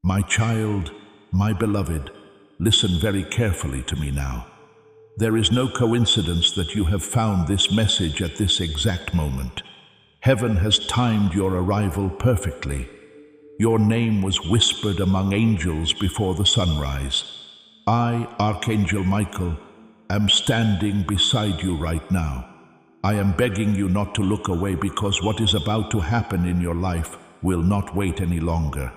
My child, my beloved, listen very carefully to me now. There is no coincidence that you have found this message at this exact moment. Heaven has timed your arrival perfectly. Your name was whispered among angels before the sunrise. I, Archangel Michael, am standing beside you right now. I am begging you not to look away because what is about to happen in your life will not wait any longer.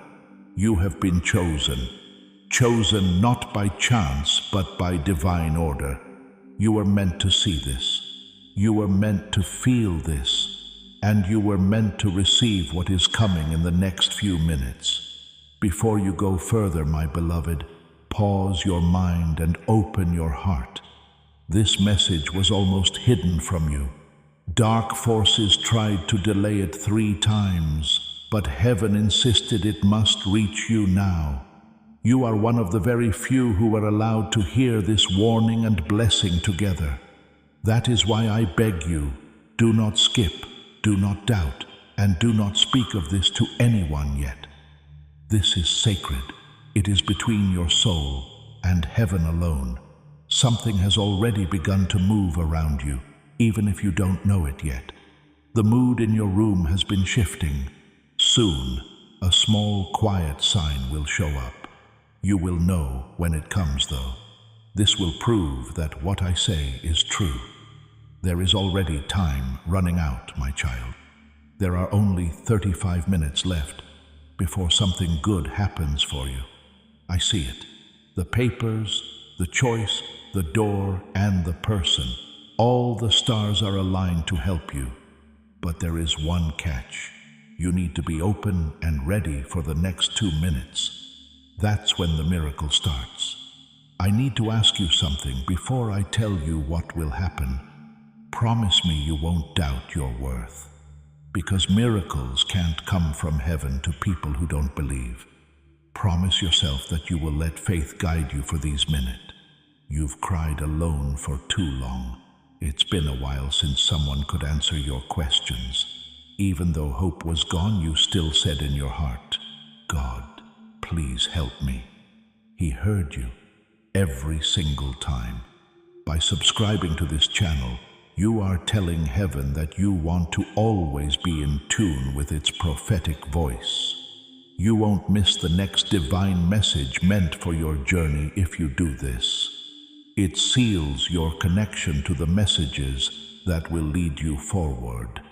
You have been chosen not by chance but by divine order. You were meant to see this. You were meant to feel this. And you were meant to receive what is coming in the next few minutes. Before you go further, my beloved, pause your mind and open your heart. This message was almost hidden from you. Dark forces tried to delay it 3 times, but heaven insisted it must reach you now. You are one of the very few who are allowed to hear this warning and blessing together. That is why I beg you, do not skip, do not doubt, and do not speak of this to anyone yet. This is sacred. It is between your soul and heaven alone. Something has already begun to move around you, even if you don't know it yet. The mood in your room has been shifting. Soon, a small, quiet sign will show up. You will know when it comes, though. This will prove that what I say is true. There is already time running out, my child. There are only 35 minutes left before something good happens for you. I see it. The papers, the choice, the door, and the person. All the stars are aligned to help you. But there is one catch. You need to be open and ready for the next 2 minutes. That's when the miracle starts. I need to ask you something before I tell you what will happen. Promise me you won't doubt your worth. Because miracles can't come from heaven to people who don't believe. Promise yourself that you will let faith guide you for these minutes. You've cried alone for too long. It's been a while since someone could answer your questions. Even though hope was gone, you still said in your heart, God, please help me. He heard you every single time. By subscribing to this channel, you are telling heaven that you want to always be in tune with its prophetic voice. You won't miss the next divine message meant for your journey if you do this. It seals your connection to the messages that will lead you forward.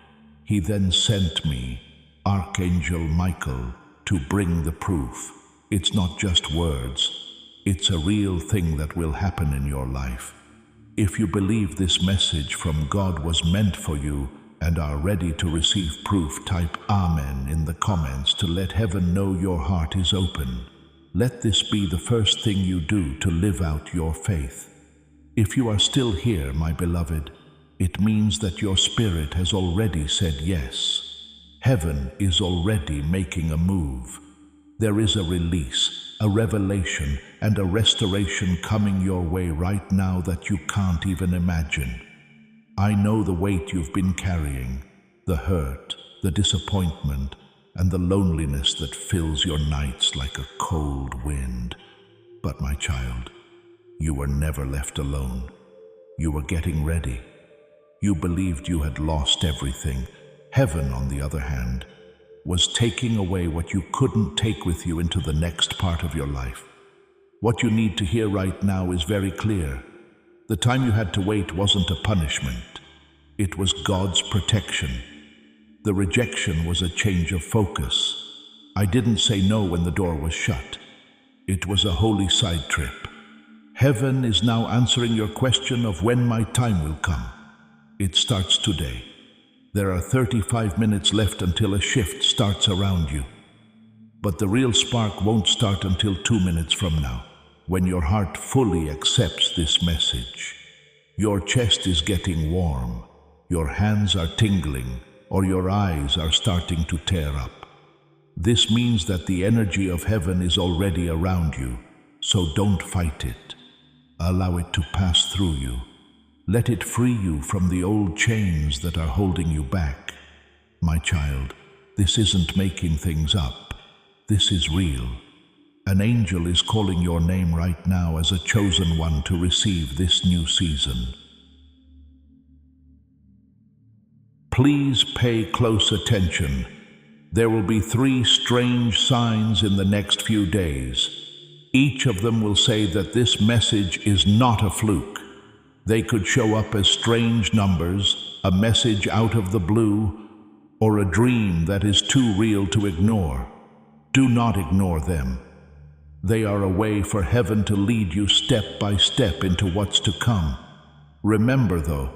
He then sent me, Archangel Michael, to bring the proof. It's not just words. It's a real thing that will happen in your life. If you believe this message from God was meant for you and are ready to receive proof, type Amen in the comments to let heaven know your heart is open. Let this be the first thing you do to live out your faith. If you are still here, my beloved, it means that your spirit has already said yes. Heaven is already making a move. There is a release, a revelation, and a restoration coming your way right now that you can't even imagine. I know the weight you've been carrying, the hurt, the disappointment, and the loneliness that fills your nights like a cold wind. But my child, you were never left alone. You were getting ready. You believed you had lost everything. Heaven, on the other hand, was taking away what you couldn't take with you into the next part of your life. What you need to hear right now is very clear. The time you had to wait wasn't a punishment. It was God's protection. The rejection was a change of focus. I didn't say no when the door was shut. It was a holy side trip. Heaven is now answering your question of when my time will come. It starts today. There are 35 minutes left until a shift starts around you. But the real spark won't start until 2 minutes from now, when your heart fully accepts this message. Your chest is getting warm, your hands are tingling, or your eyes are starting to tear up. This means that the energy of heaven is already around you, so don't fight it. Allow it to pass through you. Let it free you from the old chains that are holding you back. My child, this isn't making things up. This is real. An angel is calling your name right now as a chosen one to receive this new season. Please pay close attention. There will be 3 strange signs in the next few days. Each of them will say that this message is not a fluke. They could show up as strange numbers, a message out of the blue, or a dream that is too real to ignore. Do not ignore them. They are a way for heaven to lead you step by step into what's to come. Remember, though,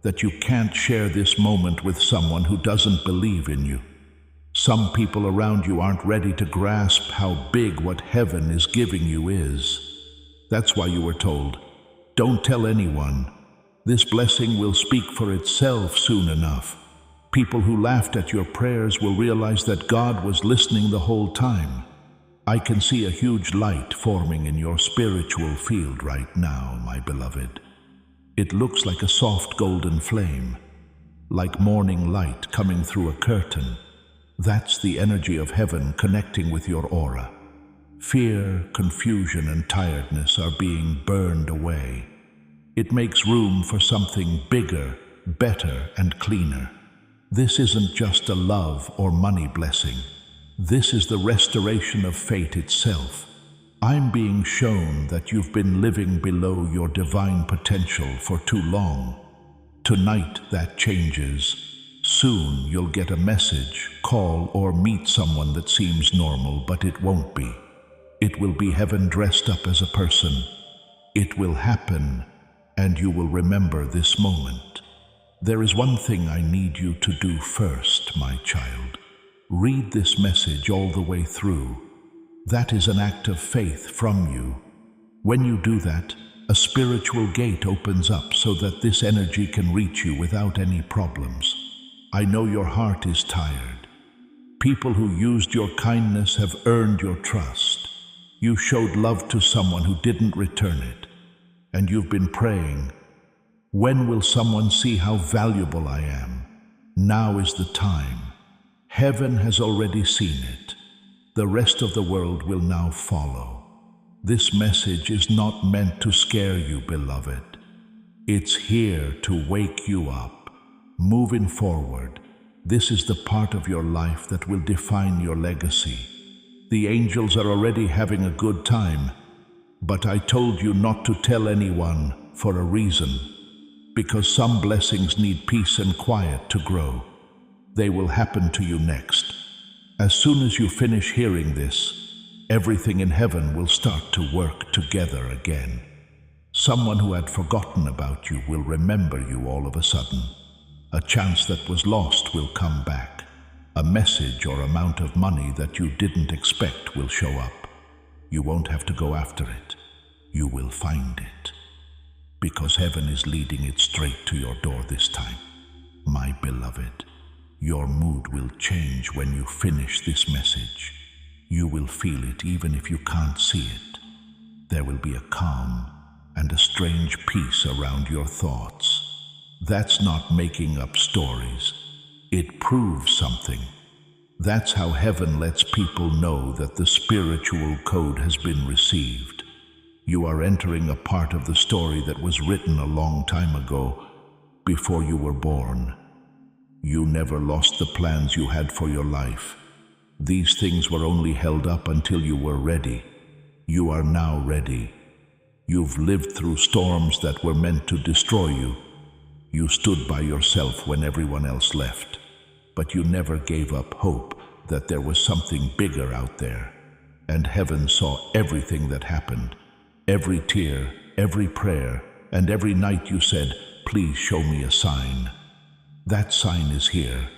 that you can't share this moment with someone who doesn't believe in you. Some people around you aren't ready to grasp how big what heaven is giving you is. That's why you were told, don't tell anyone. This blessing will speak for itself soon enough. People who laughed at your prayers will realize that God was listening the whole time. I can see a huge light forming in your spiritual field right now, my beloved. It looks like a soft golden flame, like morning light coming through a curtain. That's the energy of heaven connecting with your aura. Fear, confusion, and tiredness are being burned away. It makes room for something bigger, better, and cleaner. This isn't just a love or money blessing. This is the restoration of fate itself. I'm being shown that you've been living below your divine potential for too long. Tonight that changes. Soon you'll get a message, call, or meet someone that seems normal, but it won't be. It will be heaven dressed up as a person. It will happen, and you will remember this moment. There is one thing I need you to do first, my child. Read this message all the way through. That is an act of faith from you. When you do that, a spiritual gate opens up so that this energy can reach you without any problems. I know your heart is tired. People who used your kindness have earned your trust. You showed love to someone who didn't return it. And you've been praying, when will someone see how valuable I am? Now is the time. Heaven has already seen it. The rest of the world will now follow. This message is not meant to scare you, beloved. It's here to wake you up. Moving forward, this is the part of your life that will define your legacy. The angels are already having a good time, but I told you not to tell anyone for a reason, because some blessings need peace and quiet to grow. They will happen to you next. As soon as you finish hearing this, everything in heaven will start to work together again. Someone who had forgotten about you will remember you all of a sudden. A chance that was lost will come back. A message or amount of money that you didn't expect will show up. You won't have to go after it. You will find it. Because heaven is leading it straight to your door this time. My beloved, your mood will change when you finish this message. You will feel it even if you can't see it. There will be a calm and a strange peace around your thoughts. That's not making up stories. It proves something. That's how heaven lets people know that the spiritual code has been received. You are entering a part of the story that was written a long time ago, before you were born. You never lost the plans you had for your life. These things were only held up until you were ready. You are now ready. You've lived through storms that were meant to destroy you. You stood by yourself when everyone else left, but you never gave up hope that there was something bigger out there. And heaven saw everything that happened, every tear, every prayer, and every night you said, "Please show me a sign." That sign is here.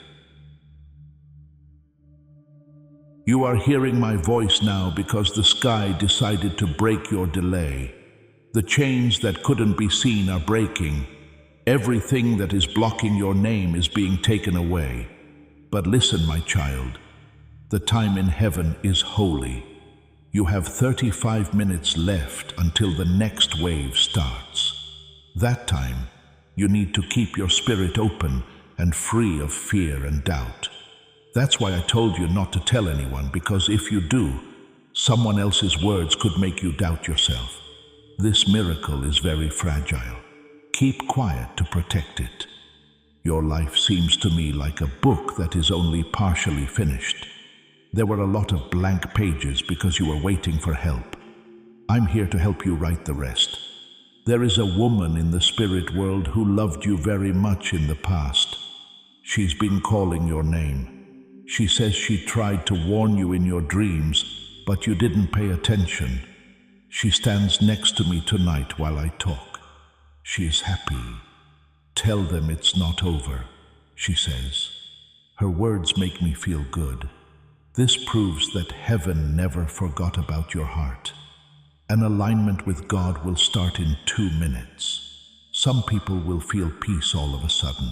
You are hearing my voice now because the sky decided to break your delay. The chains that couldn't be seen are breaking. Everything that is blocking your name is being taken away. But listen, my child, the time in heaven is holy. You have 35 minutes left until the next wave starts. That time, you need to keep your spirit open and free of fear and doubt. That's why I told you not to tell anyone, because if you do, Someone else's words could make you doubt yourself. This miracle is very fragile. Keep quiet to protect it. Your life seems to me like a book that is only partially finished. There were a lot of blank pages because you were waiting for help. I'm here to help you write the rest. There is a woman in the spirit world who loved you very much in the past. She's been calling your name. She says she tried to warn you in your dreams, but you didn't pay attention. She stands next to me tonight while I talk. She is happy. Tell them it's not over, she says. Her words make me feel good. This proves that heaven never forgot about your heart. An alignment with God will start in 2 minutes. Some people will feel peace all of a sudden.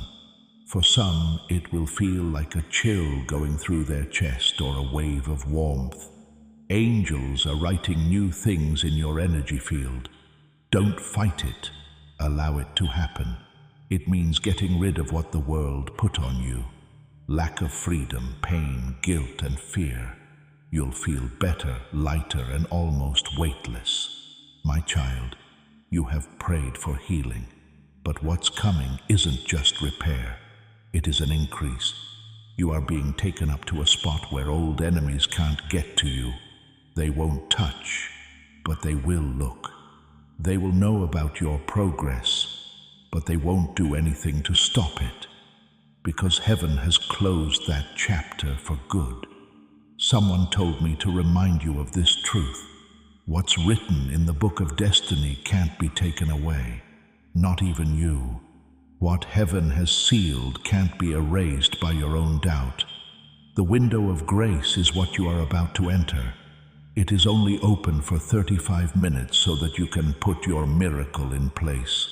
For some, it will feel like a chill going through their chest or a wave of warmth. Angels are writing new things in your energy field. Don't fight it. Allow it to happen. It means getting rid of what the world put on you. Lack of freedom, pain, guilt, and fear. You'll feel better, lighter, and almost weightless. My child, you have prayed for healing, but what's coming isn't just repair. It is an increase. You are being taken up to a spot where old enemies can't get to you. They won't touch, but they will look. They will know about your progress, but they won't do anything to stop it, because heaven has closed that chapter for good. Someone told me to remind you of this truth. What's written in the book of destiny can't be taken away, not even you. What heaven has sealed can't be erased by your own doubt. The window of grace is what you are about to enter. It is only open for 35 minutes so that you can put your miracle in place.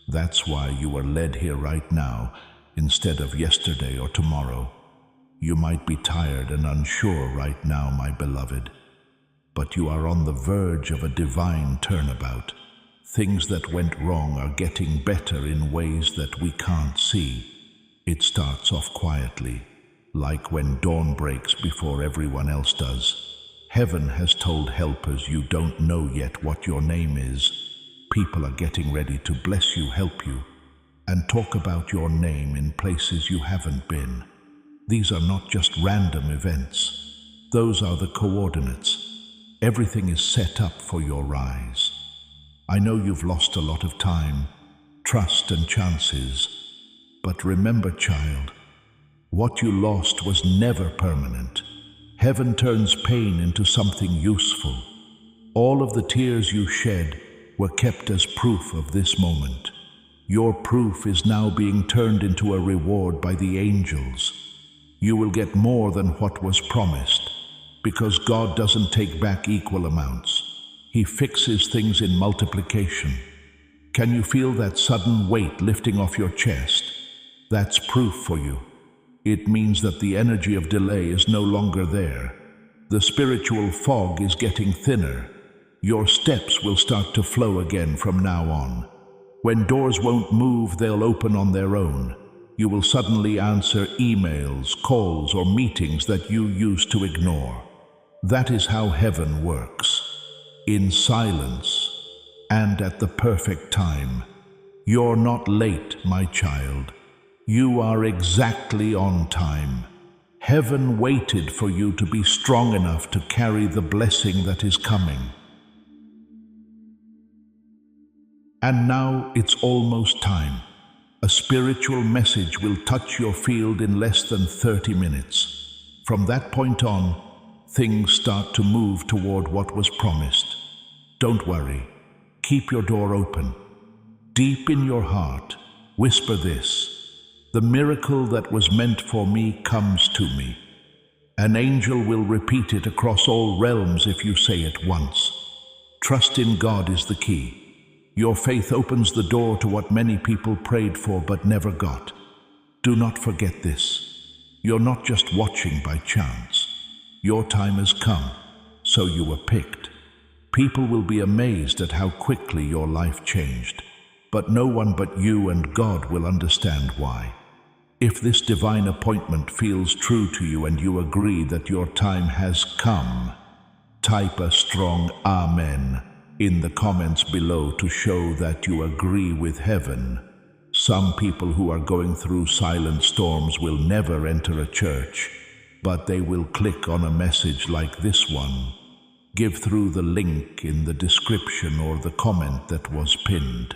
That's why you are led here right now, instead of yesterday or tomorrow. You might be tired and unsure right now, my beloved, but you are on the verge of a divine turnabout. Things that went wrong are getting better in ways that we can't see. It starts off quietly, like when dawn breaks before everyone else does. Heaven has told helpers you don't know yet what your name is. People are getting ready to bless you, help you, and talk about your name in places you haven't been. These are not just random events. Those are the coordinates. Everything is set up for your rise. I know you've lost a lot of time, trust and chances, but remember, child, what you lost was never permanent. Heaven turns pain into something useful. All of the tears you shed were kept as proof of this moment. Your proof is now being turned into a reward by the angels. You will get more than what was promised, because God doesn't take back equal amounts. He fixes things in multiplication. Can you feel that sudden weight lifting off your chest? That's proof for you. It means that the energy of delay is no longer there. The spiritual fog is getting thinner. Your steps will start to flow again from now on. When doors won't move, they'll open on their own. You will suddenly answer emails, calls, or meetings that you used to ignore. That is how heaven works. In silence and at the perfect time. You're not late, my child. You are exactly on time. Heaven waited for you to be strong enough to carry the blessing that is coming. And now it's almost time. A spiritual message will touch your field in less than 30 minutes. From that point on, things start to move toward what was promised. Don't worry. Keep your door open. Deep in your heart, whisper this: the miracle that was meant for me comes to me. An angel will repeat it across all realms if you say it once. Trust in God is the key. Your faith opens the door to what many people prayed for but never got. Do not forget this. You're not just watching by chance. Your time has come, so you were picked. People will be amazed at how quickly your life changed, but no one but you and God will understand why. If this divine appointment feels true to you and you agree that your time has come, Type a strong Amen in the comments below to show that you agree with heaven. Some people who are going through silent storms will never enter a church, but they will click on a message like this one. Give through the link in the description or the comment that was pinned.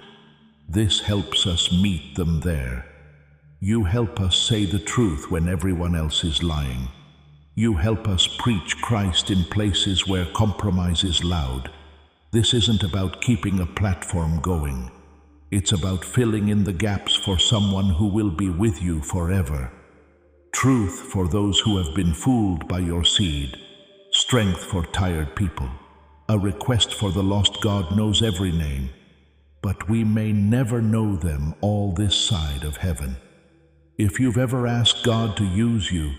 This helps us meet them there. You help us say the truth when everyone else is lying. You help us preach Christ in places where compromise is loud. This isn't about keeping a platform going. It's about filling in the gaps for someone who will be with you forever. Truth for those who have been fooled by your seed. Strength for tired people. A request for the lost. God knows every name, but we may never know them all this side of heaven. If you've ever asked God to use you,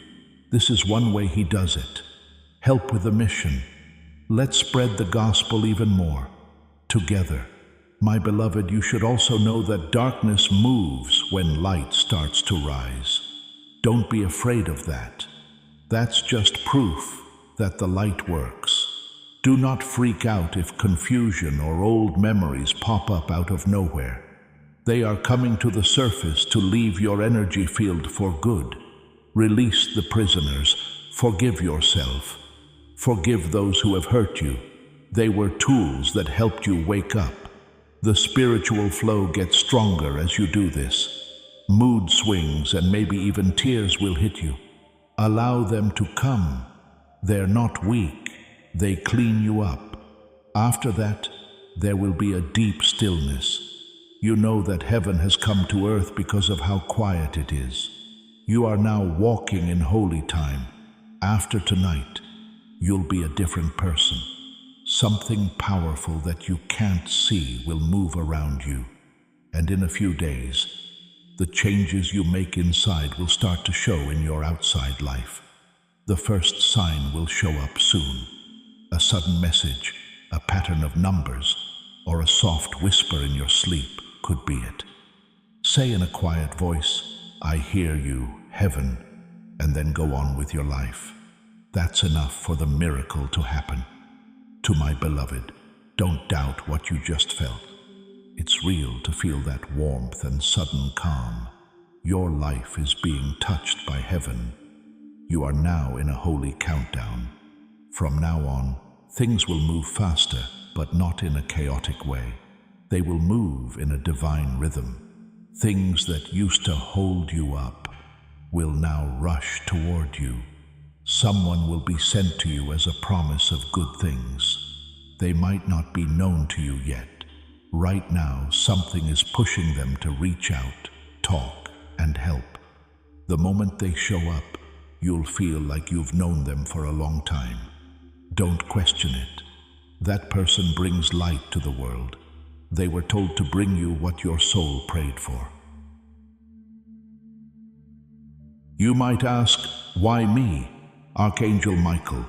this is one way He does it. Help with the mission. Let's spread the gospel even more. Together. My beloved, you should also know that darkness moves when light starts to rise. Don't be afraid of that. That's just proof that the light works. Do not freak out if confusion or old memories pop up out of nowhere. They are coming to the surface to leave your energy field for good. Release the prisoners. Forgive yourself. Forgive those who have hurt you. They were tools that helped you wake up. The spiritual flow gets stronger as you do this. Mood swings and maybe even tears will hit you. Allow them to come. They're not weak. They clean you up. After that, there will be a deep stillness. You know that heaven has come to earth because of how quiet it is. You are now walking in holy time. After tonight, you'll be a different person. Something powerful that you can't see will move around you. And in a few days, the changes you make inside will start to show in your outside life. The first sign will show up soon. A sudden message, a pattern of numbers, or a soft whisper in your sleep could be it. Say in a quiet voice, "I hear you, heaven," and then go on with your life. That's enough for the miracle to happen. To my beloved, don't doubt what you just felt. It's real to feel that warmth and sudden calm. Your life is being touched by heaven. You are now in a holy countdown. From now on, things will move faster, but not in a chaotic way. They will move in a divine rhythm. Things that used to hold you up will now rush toward you. Someone will be sent to you as a promise of good things. They might not be known to you yet. Right now, something is pushing them to reach out, talk, and help. The moment they show up, you'll feel like you've known them for a long time. Don't question it. That person brings light to the world. They were told to bring you what your soul prayed for. You might ask, why me, Archangel Michael?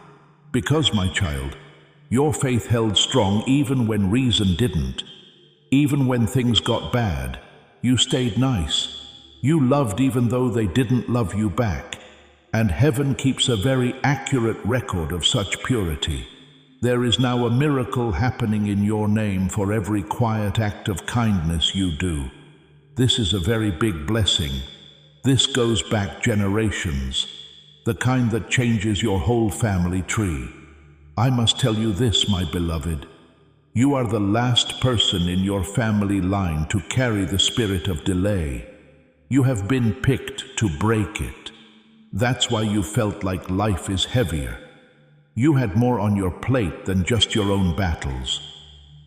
Because, my child, your faith held strong even when reason didn't. Even when things got bad, you stayed nice. You loved even though they didn't love you back. And heaven keeps a very accurate record of such purity. There is now a miracle happening in your name for every quiet act of kindness you do. This is a very big blessing. This goes back generations, the kind that changes your whole family tree. I must tell you this, my beloved. You are the last person in your family line to carry the spirit of delay. You have been picked to break it. That's why you felt like life is heavier. You had more on your plate than just your own battles.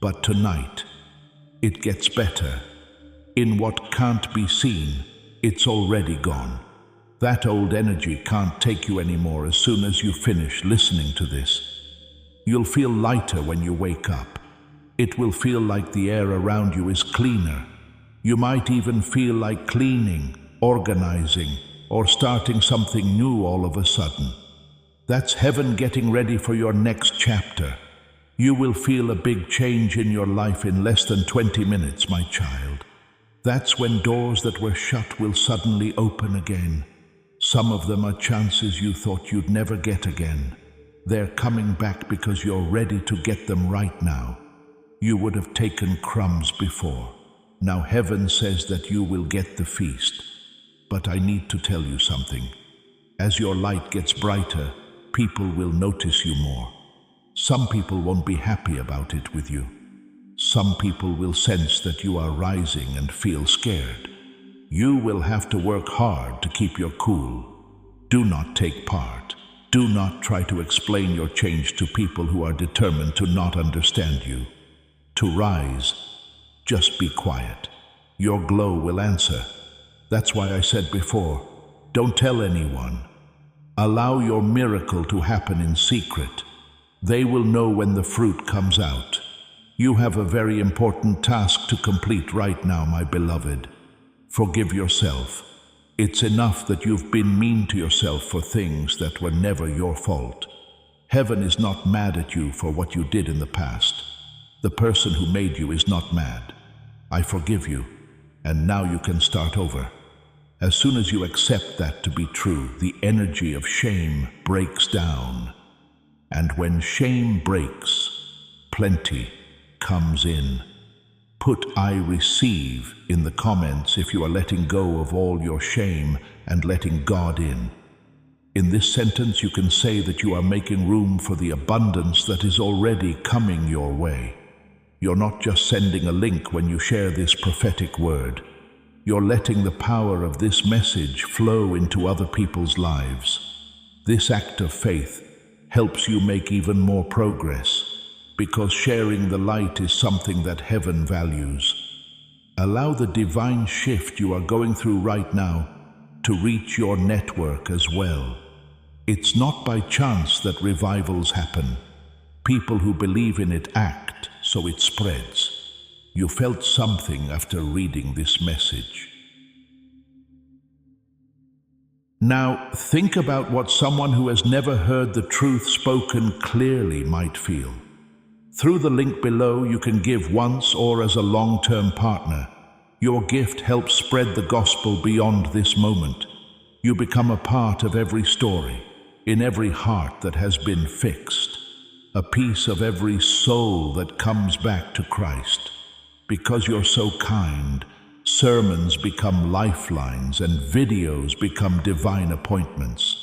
But tonight, it gets better. In what can't be seen, it's already gone. That old energy can't take you anymore as soon as you finish listening to this. You'll feel lighter when you wake up. It will feel like the air around you is cleaner. You might even feel like cleaning, organizing, or starting something new all of a sudden. That's heaven getting ready for your next chapter. You will feel a big change in your life in less than 20 minutes, my child. That's when doors that were shut will suddenly open again. Some of them are chances you thought you'd never get again. They're coming back because you're ready to get them right now. You would have taken crumbs before. Now heaven says that you will get the feast. But I need to tell you something. As your light gets brighter, people will notice you more. Some people won't be happy about it with you. Some people will sense that you are rising and feel scared. You will have to work hard to keep your cool. Do not take part. Do not try to explain your change to people who are determined to not understand you. To rise, just be quiet. Your glow will answer. That's why I said before, don't tell anyone. Allow your miracle to happen in secret. They will know when the fruit comes out. You have a very important task to complete right now, my beloved. Forgive yourself. It's enough that you've been mean to yourself for things that were never your fault. Heaven is not mad at you for what you did in the past. The person who made you is not mad. I forgive you, and now you can start over. As soon as you accept that to be true, the energy of shame breaks down. And when shame breaks, plenty comes in. Put "I receive" in the comments if you are letting go of all your shame and letting God in. In this sentence, you can say that you are making room for the abundance that is already coming your way. You're not just sending a link when you share this prophetic word. You're letting the power of this message flow into other people's lives. This act of faith helps you make even more progress, because sharing the light is something that heaven values. Allow the divine shift you are going through right now to reach your network as well. It's not by chance that revivals happen. People who believe in it act, so it spreads. You felt something after reading this message. Now, think about what someone who has never heard the truth spoken clearly might feel. Through the link below, you can give once or as a long-term partner. Your gift helps spread the gospel beyond this moment. You become a part of every story, in every heart that has been fixed, a piece of every soul that comes back to Christ. Because you're so kind, sermons become lifelines and videos become divine appointments.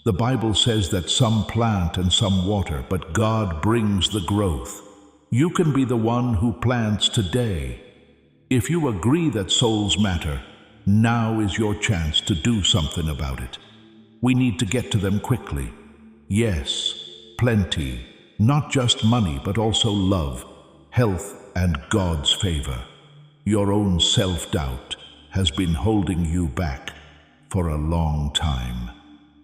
The Bible says that some plant and some water, but God brings the growth. You can be the one who plants today. If you agree that souls matter, now is your chance to do something about it. We need to get to them quickly. Yes, plenty, not just money, but also love, health, and God's favor. Your own self-doubt has been holding you back for a long time.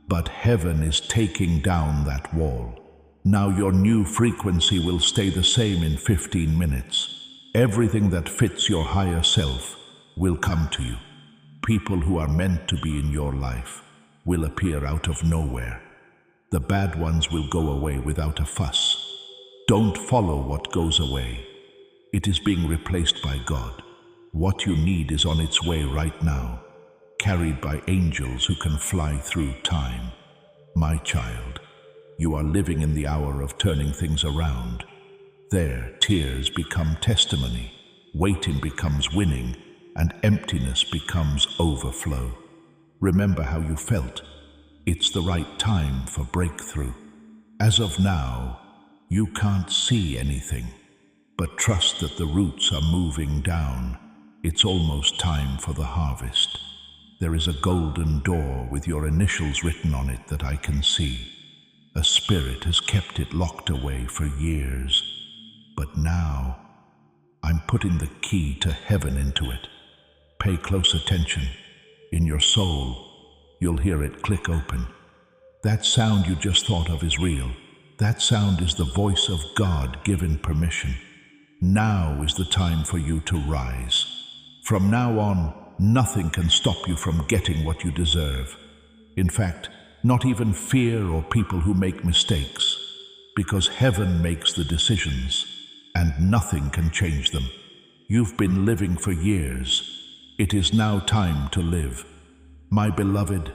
But heaven is taking down that wall. Now your new frequency will stay the same in 15 minutes. Everything that fits your higher self will come to you. People who are meant to be in your life will appear out of nowhere. The bad ones will go away without a fuss. Don't follow what goes away. It is being replaced by God. What you need is on its way right now, carried by angels who can fly through time. My child, you are living in the hour of turning things around. There, tears become testimony, waiting becomes winning, and emptiness becomes overflow. Remember how you felt. It's the right time for breakthrough. As of now, you can't see anything, but trust that the roots are moving down. It's almost time for the harvest. There is a golden door with your initials written on it that I can see. A spirit has kept it locked away for years. But now, I'm putting the key to heaven into it. Pay close attention. In your soul, you'll hear it click open. That sound you just thought of is real. That sound is the voice of God given permission. Now is the time for you to rise. From now on, nothing can stop you from getting what you deserve. In fact, not even fear or people who make mistakes, because heaven makes the decisions, and nothing can change them. You've been living for years. It is now time to live. My beloved,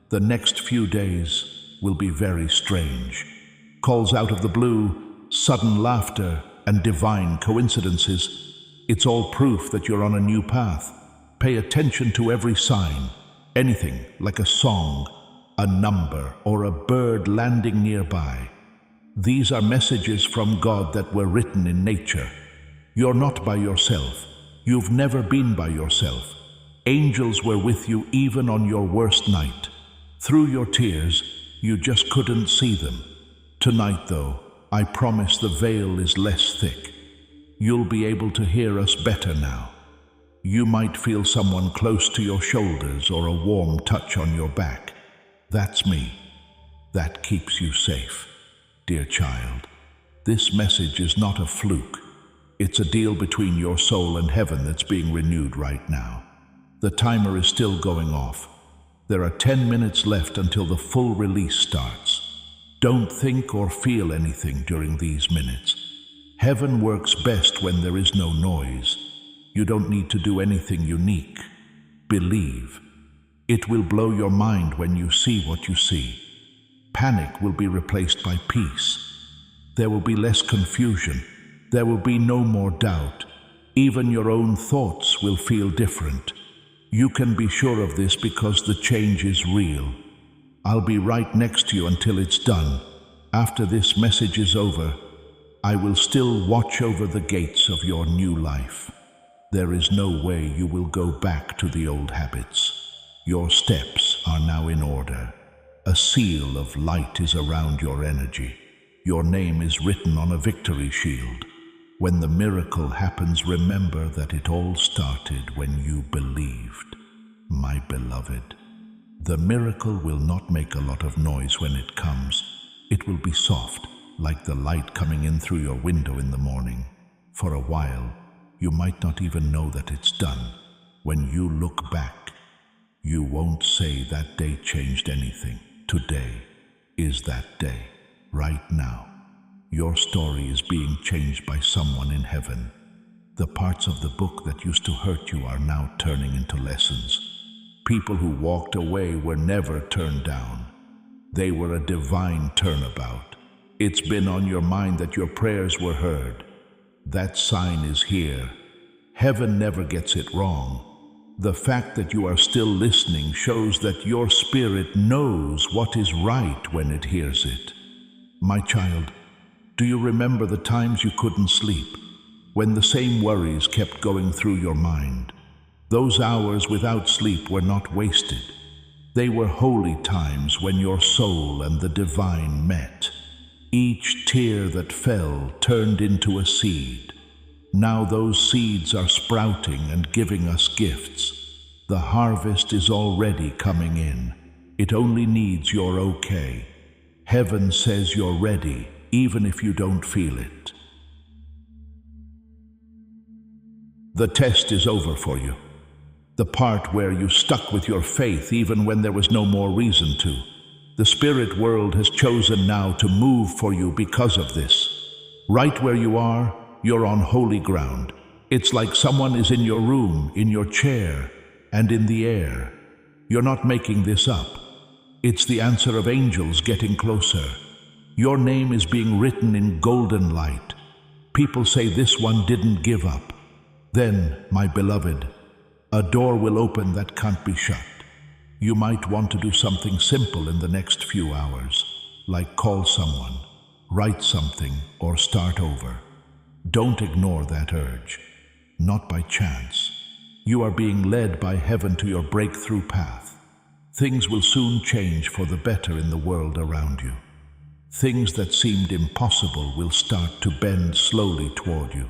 the next few days will be very strange. calls out of the blue, sudden laughter, and divine coincidences. It's all proof that you're on a new path. Pay attention to every sign, anything like a song, a number, or a bird landing nearby. These are messages from God that were written in nature. You're not by yourself. You've never been by yourself. Angels were with you even on your worst night. Through your tears, you just couldn't see them. Tonight, though, I promise the veil is less thick. You'll be able to hear us better now. You might feel someone close to your shoulders or a warm touch on your back. That's me. That keeps you safe. Dear child, this message is not a fluke. It's a deal between your soul and heaven that's being renewed right now. The timer is still going off. There are 10 minutes left until the full release starts. Don't think or feel anything during these minutes. Heaven works best when there is no noise. You don't need to do anything unique. Believe. It will blow your mind when you see what you see. Panic will be replaced by peace. There will be less confusion. There will be no more doubt. Even your own thoughts will feel different. You can be sure of this because the change is real. I'll be right next to you until it's done. After this message is over, I will still watch over the gates of your new life. There is no way you will go back to the old habits. Your steps are now in order. A seal of light is around your energy. Your name is written on a victory shield. When the miracle happens, remember that it all started when you believed. My beloved, the miracle will not make a lot of noise when it comes. It will be soft, like the light coming in through your window in the morning. For a while, you might not even know that it's done. When you look back, you won't say that day changed anything. Today is that day, right now. Your story is being changed by someone in heaven. The parts of the book that used to hurt you are now turning into lessons. People who walked away were never turned down. They were a divine turnabout. It's been on your mind that your prayers were heard. That sign is here. Heaven never gets it wrong. The fact that you are still listening shows that your spirit knows what is right when it hears it. My child, do you remember the times you couldn't sleep, when the same worries kept going through your mind? Those hours without sleep were not wasted. They were holy times when your soul and the divine met. Each tear that fell turned into a seed. Now those seeds are sprouting and giving us gifts. The harvest is already coming in. It only needs your okay. Heaven says you're ready, even if you don't feel it. The test is over for you. The part where you stuck with your faith even when there was no more reason to. The spirit world has chosen now to move for you because of this. Right where you are, you're on holy ground. It's like someone is in your room, in your chair, and in the air. You're not making this up. It's the answer of angels getting closer. Your name is being written in golden light. People say this one didn't give up. Then, my beloved, a door will open that can't be shut. You might want to do something simple in the next few hours, like call someone, write something, or start over. Don't ignore that urge. Not by chance. You are being led by heaven to your breakthrough path. Things will soon change for the better in the world around you. Things that seemed impossible will start to bend slowly toward you.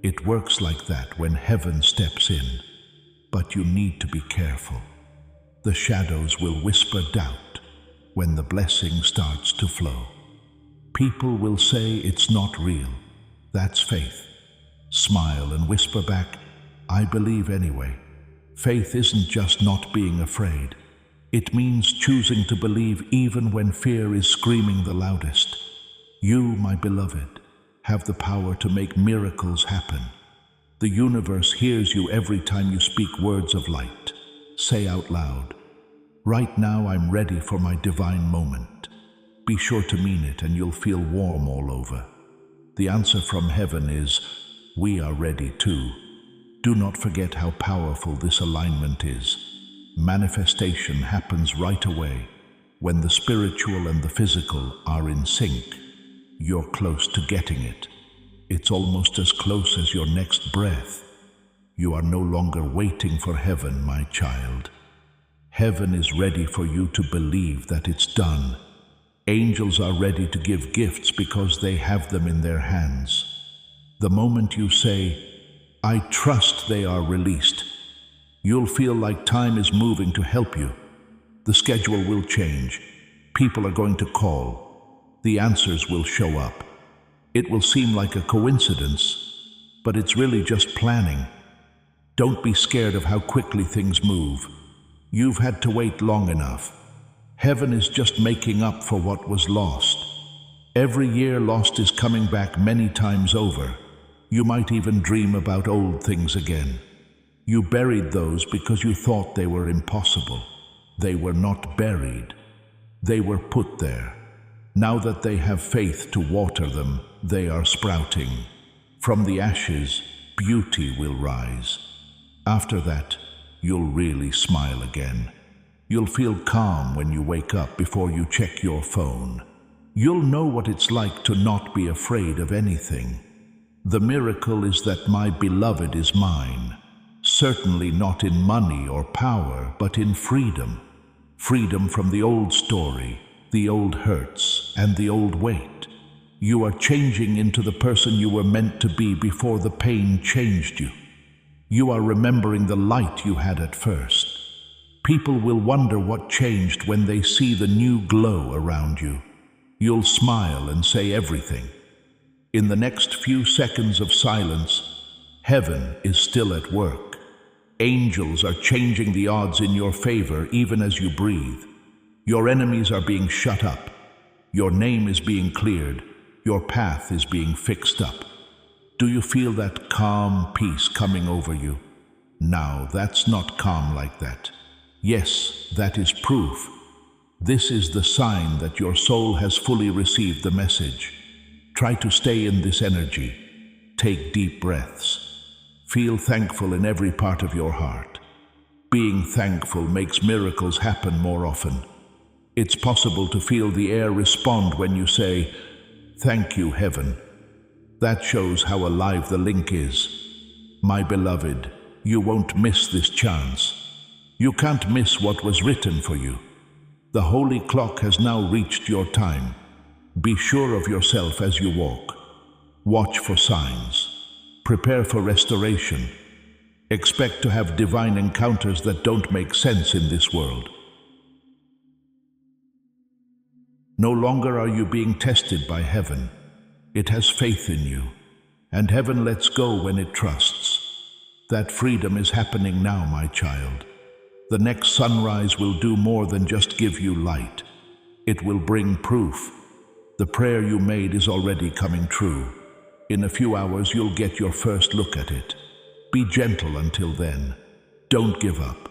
It works like that when heaven steps in. But you need to be careful. The shadows will whisper doubt when the blessing starts to flow. People will say it's not real. That's faith. Smile and whisper back, I believe anyway. Faith isn't just not being afraid. It means choosing to believe even when fear is screaming the loudest. You, my beloved, have the power to make miracles happen. The universe hears you every time you speak words of light. Say out loud, right now I'm ready for my divine moment. Be sure to mean it and you'll feel warm all over. The answer from heaven is, we are ready too. Do not forget how powerful this alignment is. Manifestation happens right away. When the spiritual and the physical are in sync, you're close to getting it. It's almost as close as your next breath. You are no longer waiting for heaven, my child. Heaven is ready for you to believe that it's done. Angels are ready to give gifts because they have them in their hands. The moment you say, I trust they are released, you'll feel like time is moving to help you. The schedule will change. People are going to call. The answers will show up. It will seem like a coincidence, but it's really just planning. Don't be scared of how quickly things move. You've had to wait long enough. Heaven is just making up for what was lost. Every year lost is coming back many times over. You might even dream about old things again. You buried those because you thought they were impossible. They were not buried. They were put there. Now that they have faith to water them, they are sprouting. From the ashes, beauty will rise. After that, you'll really smile again. You'll feel calm when you wake up before you check your phone. You'll know what it's like to not be afraid of anything. The miracle is that my beloved is mine. Certainly not in money or power, but in freedom. Freedom from the old story, the old hurts, and the old weight. You are changing into the person you were meant to be before the pain changed you. You are remembering the light you had at first. People will wonder what changed when they see the new glow around you. You'll smile and say everything. In the next few seconds of silence, heaven is still at work. Angels are changing the odds in your favor even as you breathe. Your enemies are being shut up. Your name is being cleared. Your path is being fixed up. Do you feel that calm peace coming over you? Now, that's not calm like that. Yes, that is proof. This is the sign that your soul has fully received the message. Try to stay in this energy. Take deep breaths. Feel thankful in every part of your heart. Being thankful makes miracles happen more often. It's possible to feel the air respond when you say, "Thank you, heaven." That shows how alive the link is. My beloved, you won't miss this chance. You can't miss what was written for you. The holy clock has now reached your time. Be sure of yourself as you walk. Watch for signs. Prepare for restoration. Expect to have divine encounters that don't make sense in this world. No longer are you being tested by heaven. It has faith in you, and heaven lets go when it trusts. That freedom is happening now, my child. The next sunrise will do more than just give you light. It will bring proof. The prayer you made is already coming true. In a few hours, you'll get your first look at it. Be gentle until then. Don't give up,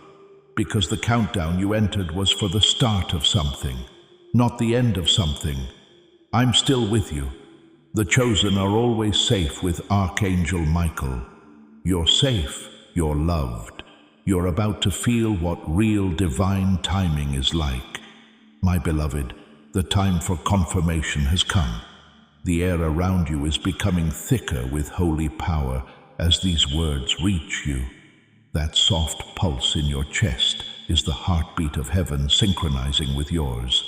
because the countdown you entered was for the start of something, not the end of something. I'm still with you. The chosen are always safe with Archangel Michael. You're safe, you're loved. You're about to feel what real divine timing is like. My beloved, the time for confirmation has come. The air around you is becoming thicker with holy power as these words reach you. That soft pulse in your chest is the heartbeat of heaven synchronizing with yours.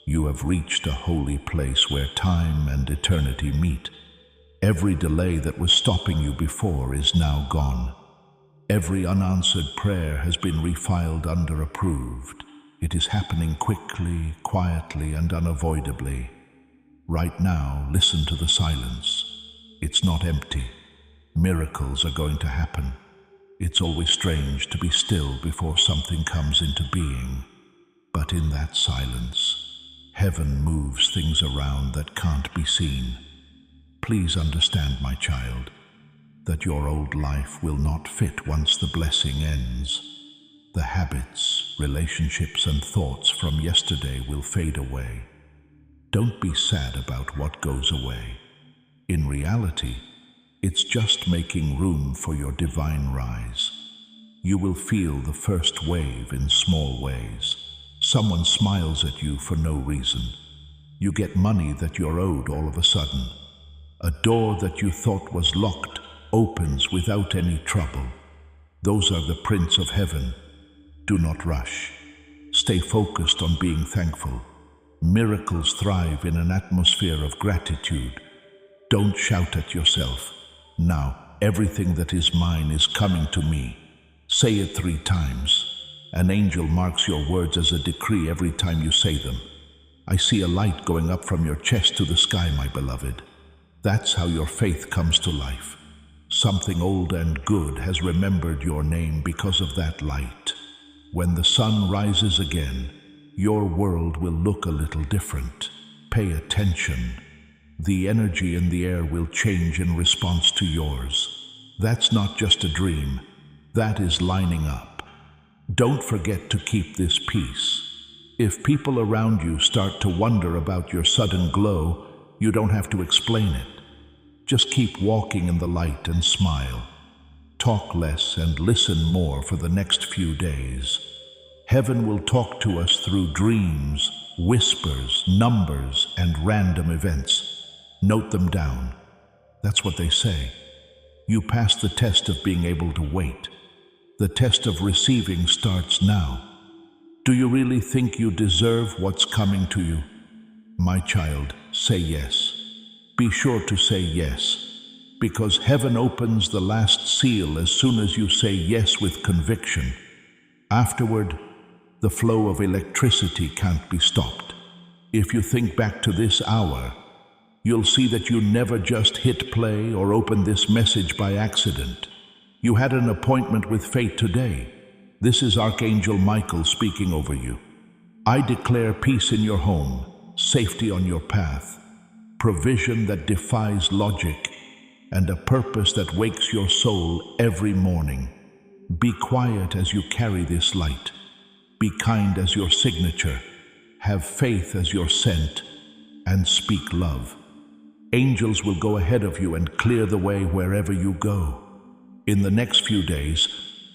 You have reached a holy place where time and eternity meet. Every delay that was stopping you before is now gone. Every unanswered prayer has been refiled under approved. It is happening quickly, quietly, and unavoidably. Right now, listen to the silence. It's not empty. Miracles are going to happen. It's always strange to be still before something comes into being. But in that silence, heaven moves things around that can't be seen. Please understand, my child, that your old life will not fit once the blessing ends. The habits, relationships, and thoughts from yesterday will fade away. Don't be sad about what goes away. In reality, it's just making room for your divine rise. You will feel the first wave in small ways. Someone smiles at you for no reason. You get money that you're owed all of a sudden. A door that you thought was locked opens without any trouble. Those are the prints of heaven. Do not rush. Stay focused on being thankful. Miracles thrive in an atmosphere of gratitude. Don't shout at yourself. Now, everything that is mine is coming to me. Say it 3 times. An angel marks your words as a decree every time you say them. I see a light going up from your chest to the sky, my beloved. That's how your faith comes to life. Something old and good has remembered your name because of that light. When the sun rises again, your world will look a little different. Pay attention. The energy in the air will change in response to yours. That's not just a dream. That is lining up. Don't forget to keep this peace. If people around you start to wonder about your sudden glow, you don't have to explain it. Just keep walking in the light and smile. Talk less and listen more for the next few days. Heaven will talk to us through dreams, whispers, numbers, and random events. Note them down. That's what they say. You passed the test of being able to wait. The test of receiving starts now. Do you really think you deserve what's coming to you? My child, say yes. Be sure to say yes, because heaven opens the last seal as soon as you say yes with conviction. Afterward, the flow of electricity can't be stopped. If you think back to this hour, you'll see that you never just hit play or opened this message by accident. You had an appointment with fate today. This is Archangel Michael speaking over you. I declare peace in your home, safety on your path, provision that defies logic, and a purpose that wakes your soul every morning. Be quiet as you carry this light. Be kind as your signature. Have faith as your scent, and speak love. Angels will go ahead of you and clear the way wherever you go. In the next few days,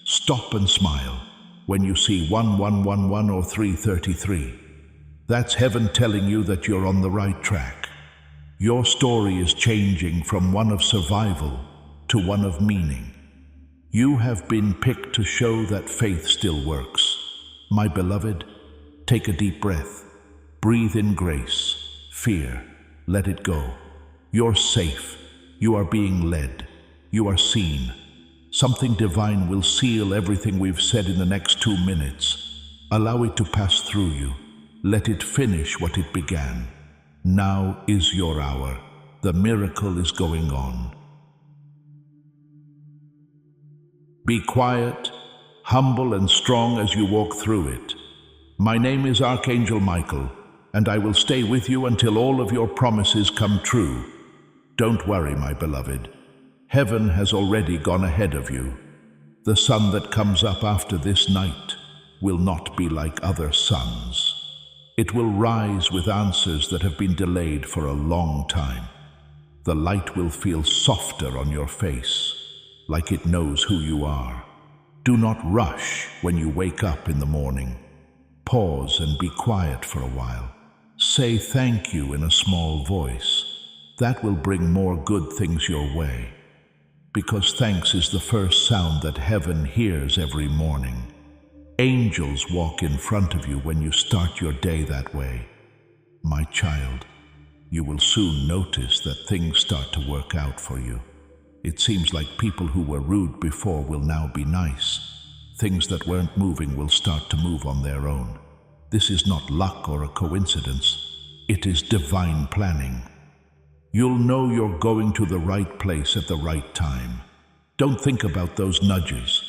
stop and smile when you see 1111 or 333. That's heaven telling you that you're on the right track. Your story is changing from one of survival to one of meaning. You have been picked to show that faith still works. My beloved, take a deep breath. Breathe in grace. Fear, let it go. You're safe. You are being led. You are seen. Something divine will seal everything we've said in the next 2 minutes. Allow it to pass through you. Let it finish what it began. Now is your hour. The miracle is going on. Be quiet, humble and strong as you walk through it. My name is Archangel Michael, and I will stay with you until all of your promises come true. Don't worry, my beloved. Heaven has already gone ahead of you. The sun that comes up after this night will not be like other suns. It will rise with answers that have been delayed for a long time. The light will feel softer on your face, like it knows who you are. Do not rush when you wake up in the morning. Pause and be quiet for a while. Say thank you in a small voice. That will bring more good things your way, because thanks is the first sound that heaven hears every morning. Angels walk in front of you when you start your day that way. My child, you will soon notice that things start to work out for you. It seems like people who were rude before will now be nice. Things that weren't moving will start to move on their own. This is not luck or a coincidence. It is divine planning. You'll know you're going to the right place at the right time. Don't think about those nudges.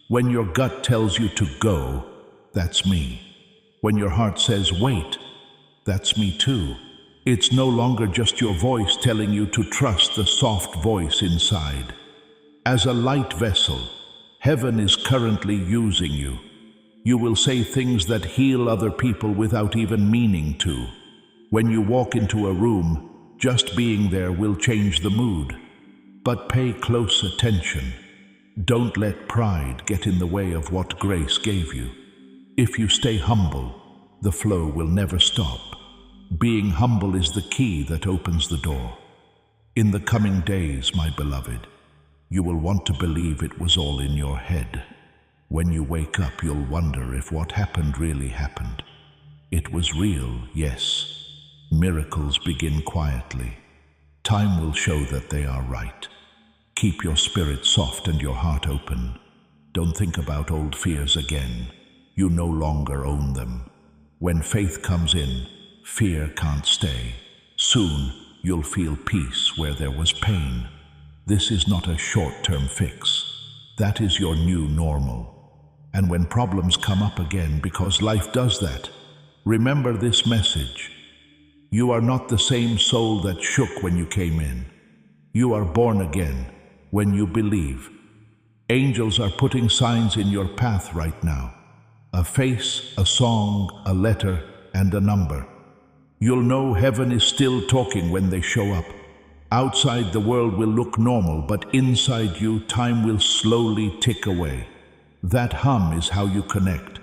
When your gut tells you to go, that's me. When your heart says wait, that's me too. It's no longer just your voice telling you to trust the soft voice inside. As a light vessel, heaven is currently using you. You will say things that heal other people without even meaning to. When you walk into a room, just being there will change the mood. But pay close attention. Don't let pride get in the way of what grace gave you. If you stay humble, the flow will never stop. Being humble is the key that opens the door. In the coming days, my beloved, you will want to believe it was all in your head. When you wake up, you'll wonder if what happened really happened. It was real, yes. Miracles begin quietly. Time will show that they are right. Keep your spirit soft and your heart open. Don't think about old fears again. You no longer own them. When faith comes in, fear can't stay. Soon, you'll feel peace where there was pain. This is not a short-term fix. That is your new normal. And when problems come up again, because life does that, remember this message. You are not the same soul that shook when you came in. You are born again when you believe. Angels are putting signs in your path right now. A face, a song, a letter, and a number. You'll know heaven is still talking when they show up. Outside the world will look normal, but inside you, time will slowly tick away. That hum is how you connect.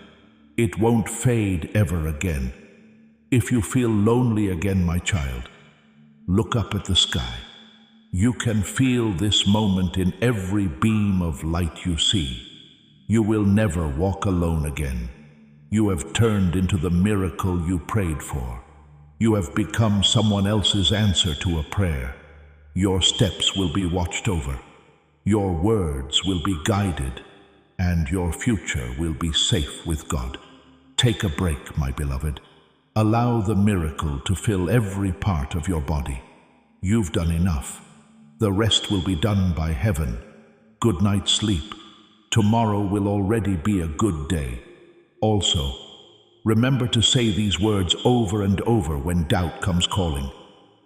It won't fade ever again. If you feel lonely again, my child, look up at the sky. You can feel this moment in every beam of light you see. You will never walk alone again. You have turned into the miracle you prayed for. You have become someone else's answer to a prayer. Your steps will be watched over. Your words will be guided, and your future will be safe with God. Take a break, my beloved. Allow the miracle to fill every part of your body. You've done enough. The rest will be done by heaven. Good night's sleep. Tomorrow will already be a good day. Also, remember to say these words over and over when doubt comes calling.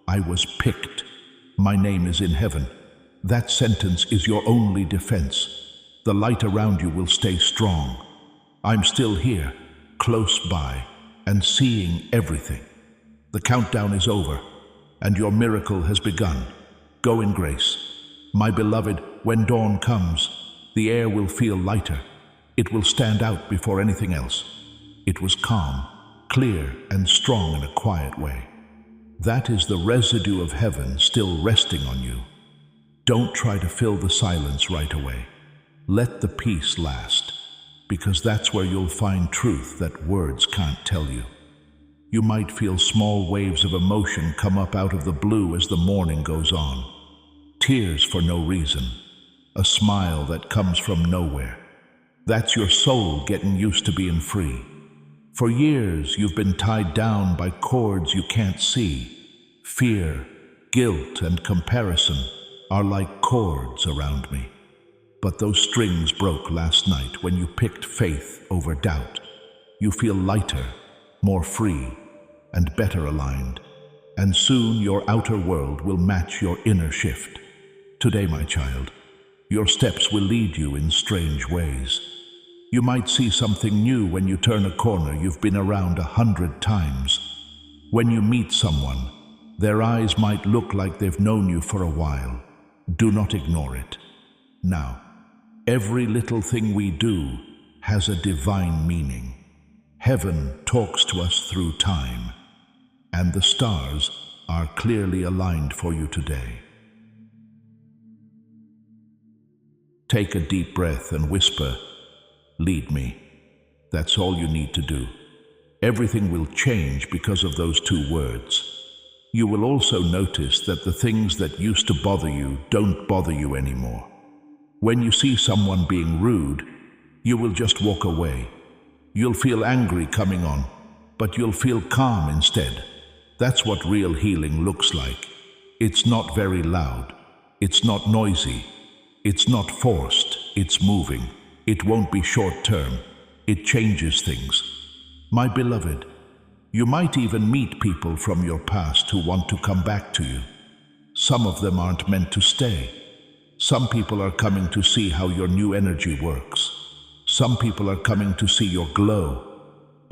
I was picked. My name is in heaven. That sentence is your only defense. The light around you will stay strong. I'm still here, close by, and seeing everything. The countdown is over, and your miracle has begun. Go in grace. My beloved, when dawn comes, the air will feel lighter. It will stand out before anything else. It was calm, clear, and strong in a quiet way. That is the residue of heaven still resting on you. Don't try to fill the silence right away. Let the peace last, because that's where you'll find truth that words can't tell you. You might feel small waves of emotion come up out of the blue as the morning goes on. Tears for no reason. A smile that comes from nowhere. That's your soul getting used to being free. For years, you've been tied down by cords you can't see. Fear, guilt, and comparison are like cords around me. But those strings broke last night when you picked faith over doubt. You feel lighter, more free, and better aligned. And soon your outer world will match your inner shift. Today, my child, your steps will lead you in strange ways. You might see something new when you turn a corner you've been around 100 times. When you meet someone, their eyes might look like they've known you for a while. Do not ignore it. Now, every little thing we do has a divine meaning. Heaven talks to us through time, and the stars are clearly aligned for you today. Take a deep breath and whisper, "Lead me." That's all you need to do. Everything will change because of those two words. You will also notice that the things that used to bother you don't bother you anymore. When you see someone being rude, you will just walk away. You'll feel angry coming on, but you'll feel calm instead. That's what real healing looks like. It's not very loud. It's not noisy. It's not forced. It's moving. It won't be short-term. It changes things. My beloved, you might even meet people from your past who want to come back to you. Some of them aren't meant to stay. Some people are coming to see how your new energy works. Some people are coming to see your glow.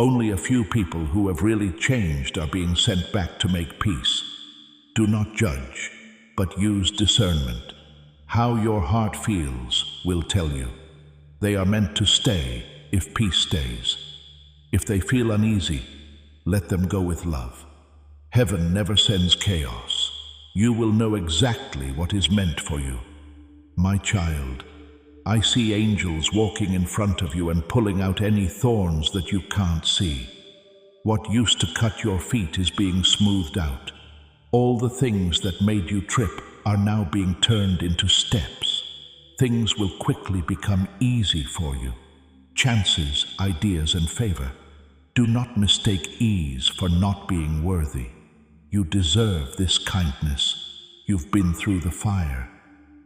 Only a few people who have really changed are being sent back to make peace. Do not judge, but use discernment. How your heart feels will tell you. They are meant to stay if peace stays. If they feel uneasy, let them go with love. Heaven never sends chaos. You will know exactly what is meant for you. My child, I see angels walking in front of you and pulling out any thorns that you can't see. What used to cut your feet is being smoothed out. All the things that made you trip are now being turned into steps. Things will quickly become easy for you. Chances, ideas, and favor. Do not mistake ease for not being worthy. You deserve this kindness. You've been through the fire.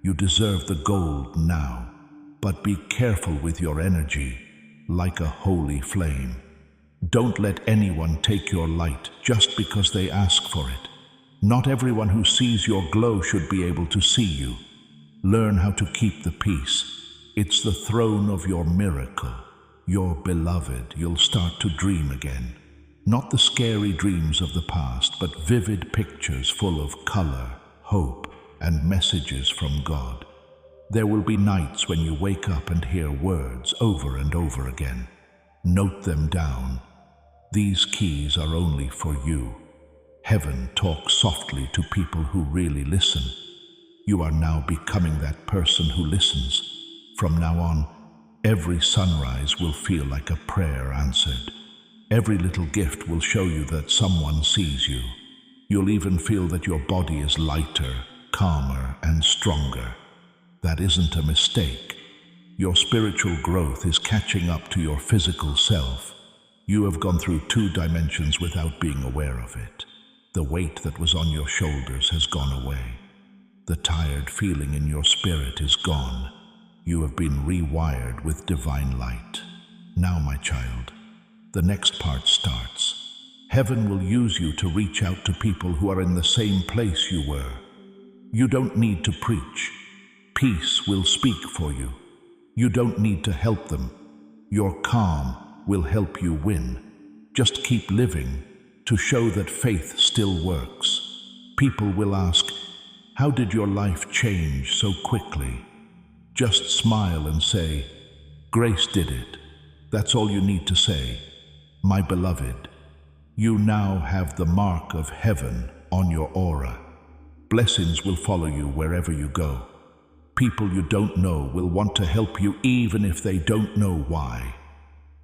You deserve the gold now. But be careful with your energy, like a holy flame. Don't let anyone take your light just because they ask for it. Not everyone who sees your glow should be able to see you. Learn how to keep the peace. It's the throne of your miracle. Your beloved, you'll start to dream again. Not the scary dreams of the past, but vivid pictures full of color, hope, and messages from God. There will be nights when you wake up and hear words over and over again. Note them down. These keys are only for you. Heaven talks softly to people who really listen. You are now becoming that person who listens. From now on, every sunrise will feel like a prayer answered. Every little gift will show you that someone sees you. You'll even feel that your body is lighter, calmer, and stronger. That isn't a mistake. Your spiritual growth is catching up to your physical self. You have gone through 2 dimensions without being aware of it. The weight that was on your shoulders has gone away. The tired feeling in your spirit is gone. You have been rewired with divine light. Now, my child, the next part starts. Heaven will use you to reach out to people who are in the same place you were. You don't need to preach. Peace will speak for you. You don't need to help them. Your calm will help you win. Just keep living to show that faith still works. People will ask, how did your life change so quickly? Just smile and say, grace did it. That's all you need to say. My beloved, you now have the mark of heaven on your aura. Blessings will follow you wherever you go. People you don't know will want to help you even if they don't know why.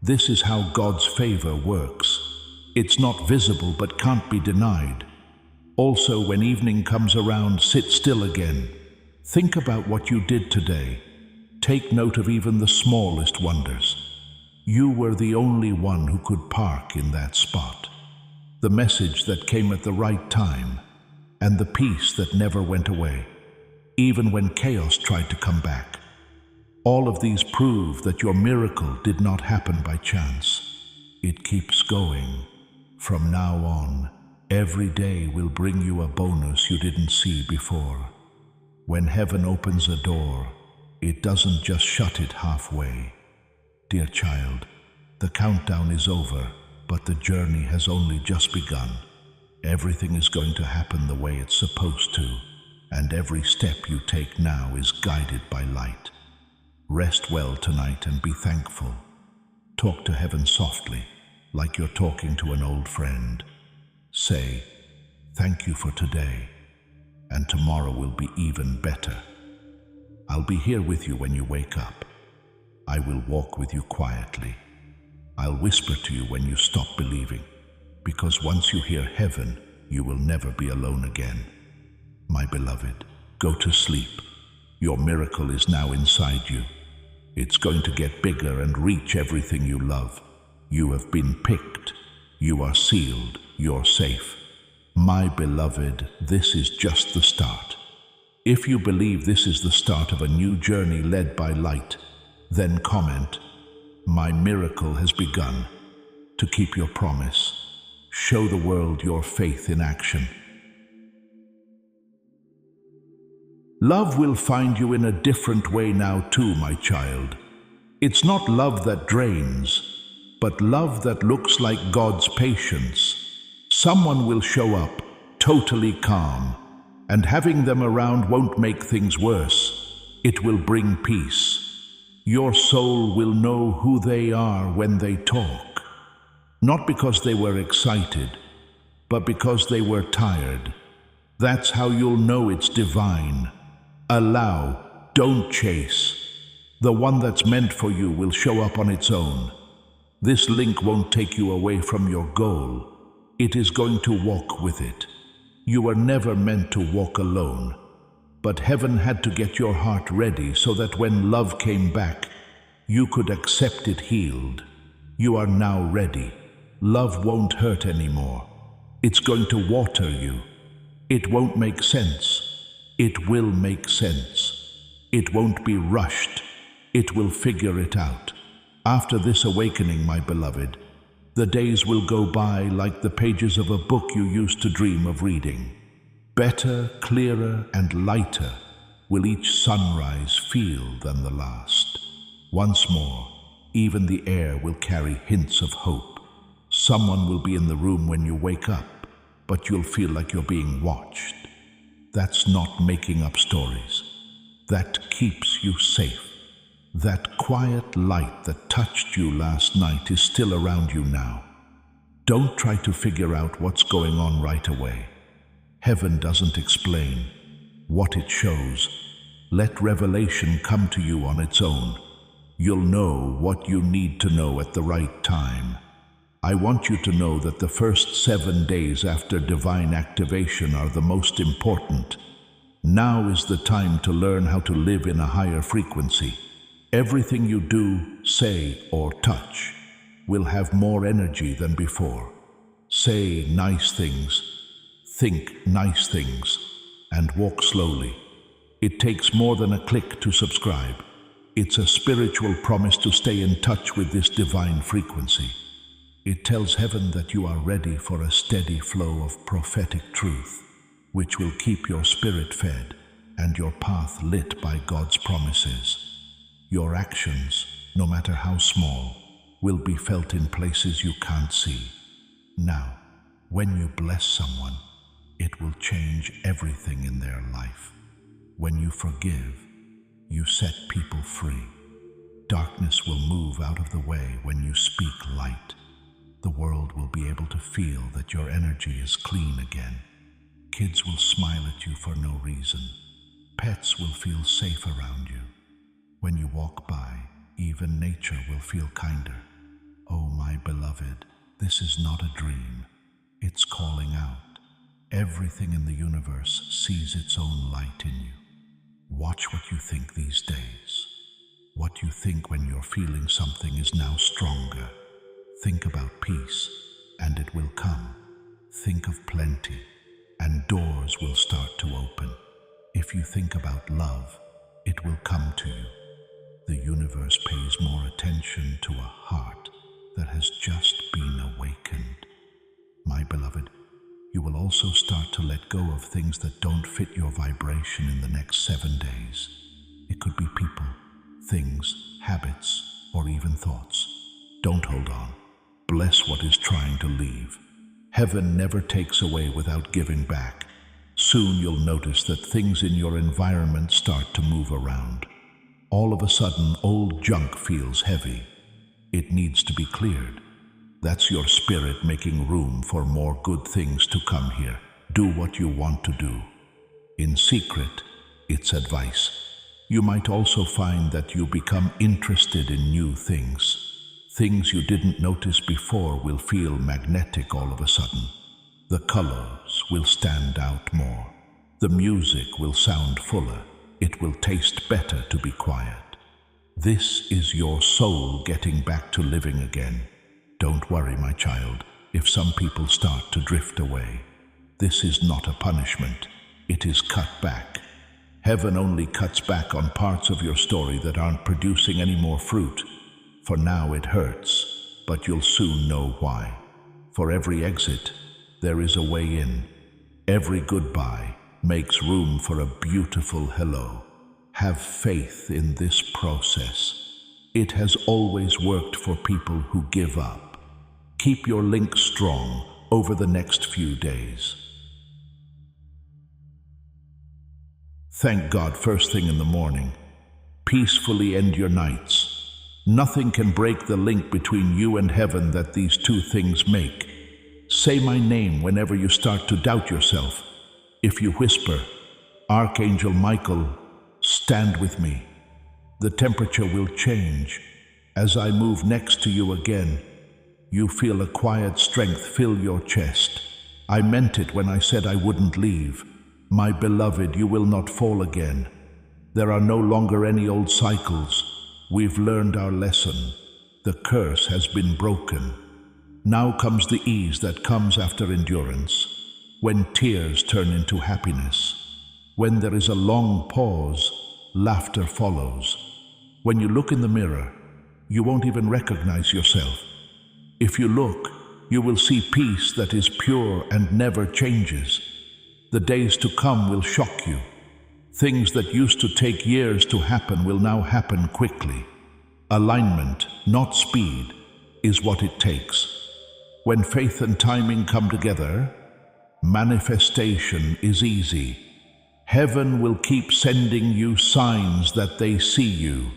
This is how God's favor works. It's not visible but can't be denied. Also, when evening comes around, sit still again. Think about what you did today. Take note of even the smallest wonders. You were the only one who could park in that spot. The message that came at the right time, and the peace that never went away, even when chaos tried to come back. All of these prove that your miracle did not happen by chance. It keeps going. From now on, every day will bring you a bonus you didn't see before. When heaven opens a door, it doesn't just shut it halfway. Dear child, the countdown is over, but the journey has only just begun. Everything is going to happen the way it's supposed to, and every step you take now is guided by light. Rest well tonight and be thankful. Talk to heaven softly, like you're talking to an old friend. Say, thank you for today, and tomorrow will be even better. I'll be here with you when you wake up. I will walk with you quietly. I'll whisper to you when you stop believing, because once you hear heaven, you will never be alone again. My beloved, go to sleep. Your miracle is now inside you. It's going to get bigger and reach everything you love. You have been picked. You are sealed. You're safe. My beloved, this is just the start. If you believe this is the start of a new journey led by light, then comment, my miracle has begun. To keep your promise, show the world your faith in action. Love will find you in a different way now too, my child. It's not love that drains. but love that looks like God's patience. Someone will show up, totally calm, and having them around won't make things worse. It will bring peace. Your soul will know who they are when they talk. Not because they were excited, but because they were tired. That's how you'll know it's divine. Allow, don't chase. The one that's meant for you will show up on its own. This link won't take you away from your goal. It is going to walk with it. You were never meant to walk alone. But heaven had to get your heart ready so that when love came back, you could accept it healed. You are now ready. Love won't hurt anymore. It's going to water you. It won't make sense. It will make sense. It won't be rushed. It will figure it out. After this awakening, my beloved, the days will go by like the pages of a book you used to dream of reading. Better, clearer, and lighter will each sunrise feel than the last. Once more, even the air will carry hints of hope. Someone will be in the room when you wake up, but you'll feel like you're being watched. That's not making up stories. That keeps you safe. That quiet light that touched you last night is still around you now. Don't try to figure out what's going on right away. Heaven doesn't explain what it shows. Let revelation come to you on its own. You'll know what you need to know at the right time. I want you to know that the first 7 days after divine activation are the most important. Now is the time to learn how to live in a higher frequency. Everything you do, say, or touch will have more energy than before. Say nice things, think nice things, and walk slowly. It takes more than a click to subscribe. It's a spiritual promise to stay in touch with this divine frequency. It tells heaven that you are ready for a steady flow of prophetic truth, which will keep your spirit fed and your path lit by God's promises. Your actions, no matter how small, will be felt in places you can't see. Now, when you bless someone, it will change everything in their life. When you forgive, you set people free. Darkness will move out of the way when you speak light. The world will be able to feel that your energy is clean again. Kids will smile at you for no reason. Pets will feel safe around you. When you walk by, even nature will feel kinder. Oh, my beloved, this is not a dream. It's calling out. Everything in the universe sees its own light in you. Watch what you think these days. What you think when you're feeling something is now stronger. Think about peace, and it will come. Think of plenty, and doors will start to open. If you think about love, it will come to you. The universe pays more attention to a heart that has just been awakened. My beloved, you will also start to let go of things that don't fit your vibration in the next 7 days. It could be people, things, habits, or even thoughts. Don't hold on. Bless what is trying to leave. Heaven never takes away without giving back. Soon you'll notice that things in your environment start to move around. All of a sudden, old junk feels heavy. It needs to be cleared. That's your spirit making room for more good things to come here. Do what you want to do. In secret, it's advice. You might also find that you become interested in new things. Things you didn't notice before will feel magnetic all of a sudden. The colors will stand out more. The music will sound fuller. It will taste better to be quiet. This is your soul getting back to living again. Don't worry, my child, if some people start to drift away. This is not a punishment. It is cut back. Heaven only cuts back on parts of your story that aren't producing any more fruit. For now it hurts, but you'll soon know why. For every exit, there is a way in. Every goodbye makes room for a beautiful hello. Have faith in this process. It has always worked for people who give up. Keep your link strong over the next few days. Thank God first thing in the morning. Peacefully end your nights. Nothing can break the link between you and heaven that these two things make. Say my name whenever you start to doubt yourself. If you whisper, Archangel Michael, stand with me, the temperature will change. As I move next to you again, you feel a quiet strength fill your chest. I meant it when I said I wouldn't leave. My beloved, you will not fall again. There are no longer any old cycles. We've learned our lesson. The curse has been broken. Now comes the ease that comes after endurance, when tears turn into happiness. When there is a long pause, laughter follows. When you look in the mirror, you won't even recognize yourself. If you look, you will see peace that is pure and never changes. The days to come will shock you. Things that used to take years to happen will now happen quickly. Alignment, not speed, is what it takes. When faith and timing come together, manifestation is easy. Heaven will keep sending you signs that they see you.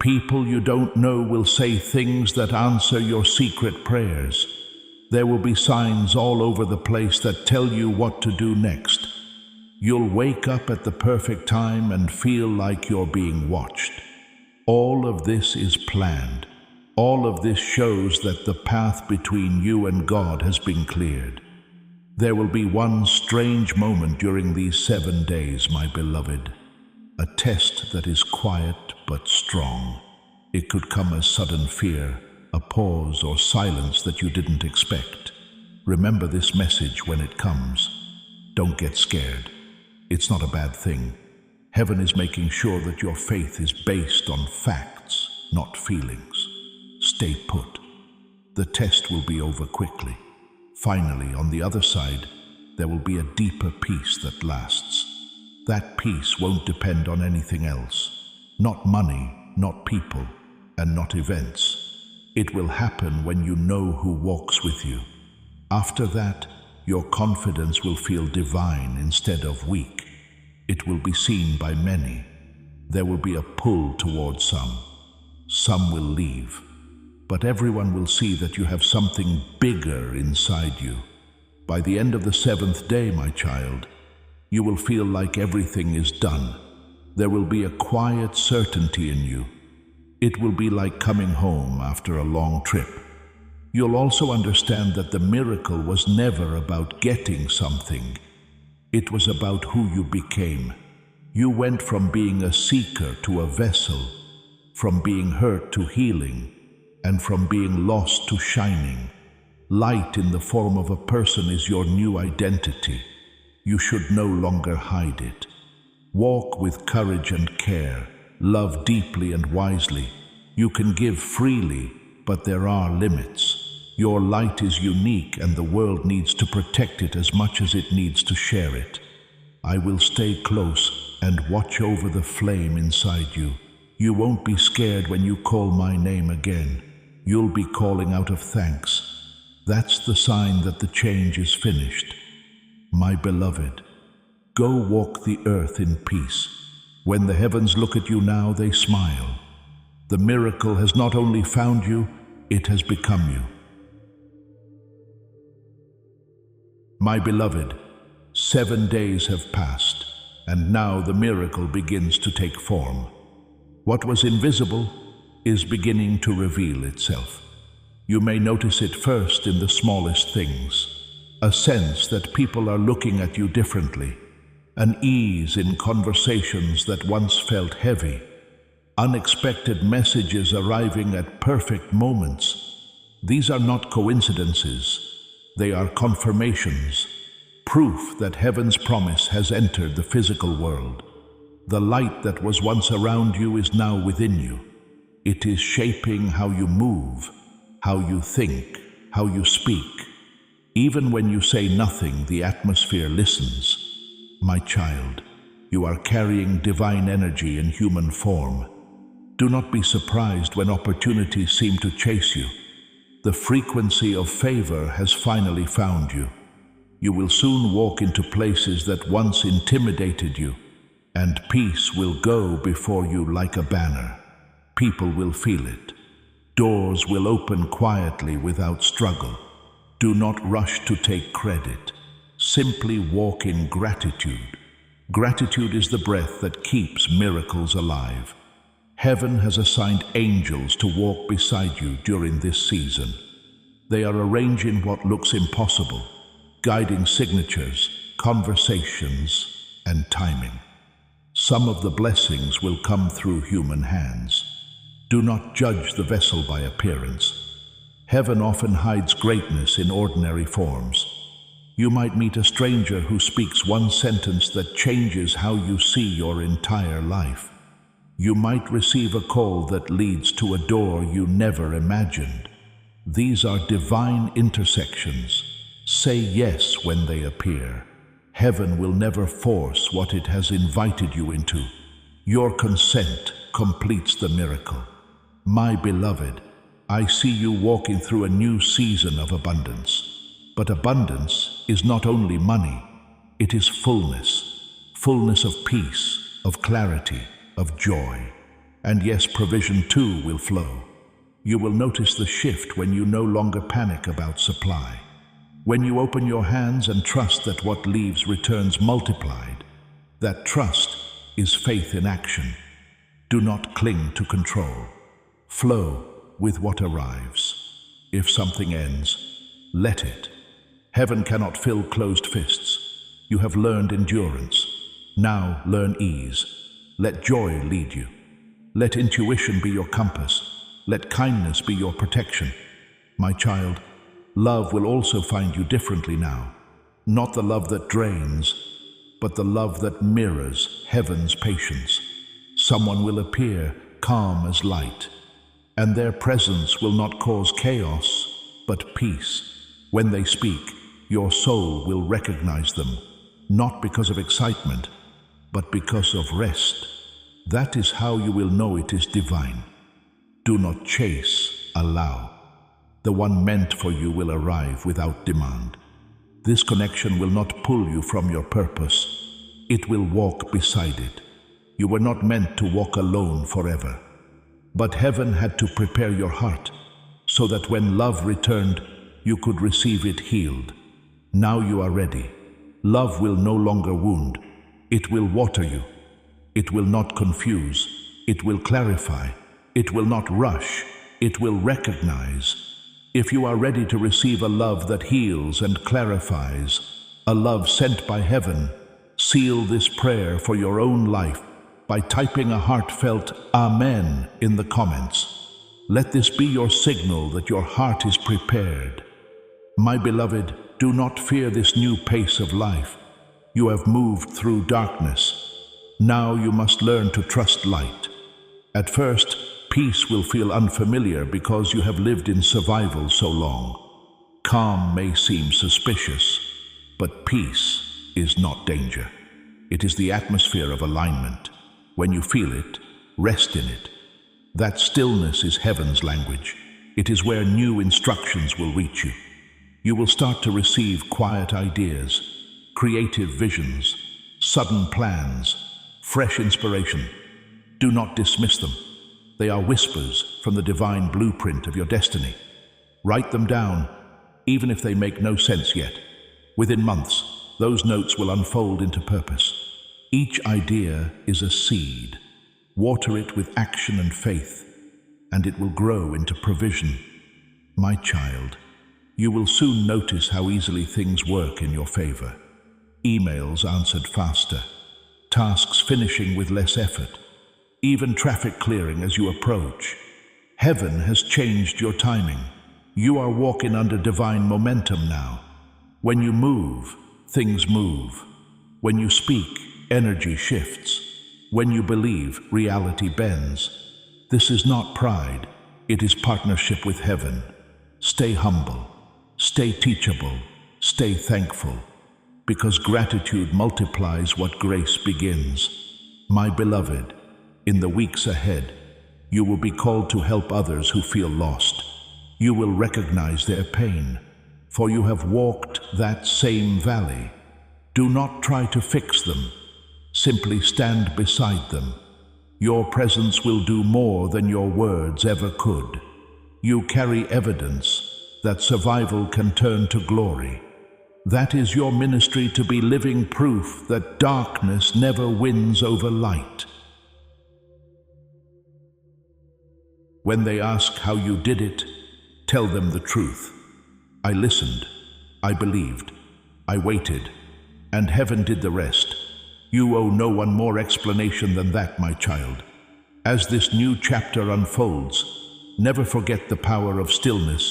People you don't know will say things that answer your secret prayers. There will be signs all over the place that tell you what to do next. You'll wake up at the perfect time and feel like you're being watched. All of this is planned. All of this shows that the path between you and God has been cleared. There will be one strange moment during these 7 days, my beloved. A test that is quiet but strong. It could come as sudden fear, a pause or silence that you didn't expect. Remember this message when it comes. Don't get scared. It's not a bad thing. Heaven is making sure that your faith is based on facts, not feelings. Stay put. The test will be over quickly. Finally, on the other side, there will be a deeper peace that lasts. That peace won't depend on anything else. Not money, not people, and not events. It will happen when you know who walks with you. After that, your confidence will feel divine instead of weak. It will be seen by many. There will be a pull toward some. Some will leave. But everyone will see that you have something bigger inside you. By the end of the 7th day, my child, you will feel like everything is done. There will be a quiet certainty in you. It will be like coming home after a long trip. You'll also understand that the miracle was never about getting something. It was about who you became. You went from being a seeker to a vessel, from being hurt to healing, and from being lost to shining. Light in the form of a person is your new identity. You should no longer hide it. Walk with courage and care. Love deeply and wisely. You can give freely, but there are limits. Your light is unique and the world needs to protect it as much as it needs to share it. I will stay close and watch over the flame inside you. You won't be scared when you call my name again. You'll be calling out of thanks. That's the sign that the change is finished. My beloved, go walk the earth in peace. When the heavens look at you now, they smile. The miracle has not only found you, it has become you. My beloved, 7 days have passed, and now the miracle begins to take form. What was invisible is beginning to reveal itself. You may notice it first in the smallest things. A sense that people are looking at you differently. An ease in conversations that once felt heavy. Unexpected messages arriving at perfect moments. These are not coincidences. They are confirmations. Proof that heaven's promise has entered the physical world. The light that was once around you is now within you. It is shaping how you move, how you think, how you speak. Even when you say nothing, the atmosphere listens. My child, you are carrying divine energy in human form. Do not be surprised when opportunities seem to chase you. The frequency of favor has finally found you. You will soon walk into places that once intimidated you, and peace will go before you like a banner. People will feel it. Doors will open quietly without struggle. Do not rush to take credit. Simply walk in gratitude. Gratitude is the breath that keeps miracles alive. Heaven has assigned angels to walk beside you during this season. They are arranging what looks impossible, guiding signatures, conversations, and timing. Some of the blessings will come through human hands. Do not judge the vessel by appearance. Heaven often hides greatness in ordinary forms. You might meet a stranger who speaks one sentence that changes how you see your entire life. You might receive a call that leads to a door you never imagined. These are divine intersections. Say yes when they appear. Heaven will never force what it has invited you into. Your consent completes the miracle. My beloved, I see you walking through a new season of abundance. But abundance is not only money, it is fullness. Fullness of peace, of clarity, of joy. And yes, provision too will flow. You will notice the shift when you no longer panic about supply. When you open your hands and trust that what leaves returns multiplied. That trust is faith in action. Do not cling to control. Flow with what arrives. If something ends, let it. Heaven cannot fill closed fists. You have learned endurance. Now learn ease. Let joy lead you. Let intuition be your compass. Let kindness be your protection. My child, love will also find you differently now. Not the love that drains, but the love that mirrors heaven's patience. Someone will appear calm as light, and their presence will not cause chaos, but peace. When they speak, your soul will recognize them, not because of excitement, but because of rest. That is how you will know it is divine. Do not chase, allow. The one meant for you will arrive without demand. This connection will not pull you from your purpose. It will walk beside it. You were not meant to walk alone forever. But heaven had to prepare your heart, so that when love returned, you could receive it healed. Now you are ready. Love will no longer wound. It will water you. It will not confuse. It will clarify. It will not rush. It will recognize. If you are ready to receive a love that heals and clarifies, a love sent by heaven, seal this prayer for your own life by typing a heartfelt Amen in the comments. Let this be your signal that your heart is prepared. My beloved, do not fear this new pace of life. You have moved through darkness. Now you must learn to trust light. At first, peace will feel unfamiliar because you have lived in survival so long. Calm may seem suspicious, but peace is not danger. It is the atmosphere of alignment. When you feel it, rest in it. That stillness is heaven's language. It is where new instructions will reach you. You will start to receive quiet ideas, creative visions, sudden plans, fresh inspiration. Do not dismiss them. They are whispers from the divine blueprint of your destiny. Write them down, even if they make no sense yet. Within months, those notes will unfold into purpose. Each idea is a seed. Water it with action and faith, and it will grow into provision. My child, you will soon notice how easily things work in your favor. Emails answered faster, tasks finishing with less effort, even traffic clearing as you approach. Heaven has changed your timing. You are walking under divine momentum now. When you move, things move. When you speak, energy shifts. When you believe, reality bends. This is not pride, it is partnership with heaven. Stay humble, stay teachable, stay thankful, because gratitude multiplies what grace begins. My beloved, in the weeks ahead, You will be called to help others who feel lost. You will recognize their pain, for you have walked that same valley. Do not try to fix them. Simply stand beside them. Your presence will do more than your words ever could. You carry evidence that survival can turn to glory. That is your ministry, to be living proof that darkness never wins over light. When they ask how you did it, tell them the truth. I listened, I believed, I waited, and heaven did the rest. You owe no one more explanation than that, my child. As this new chapter unfolds, never forget the power of stillness.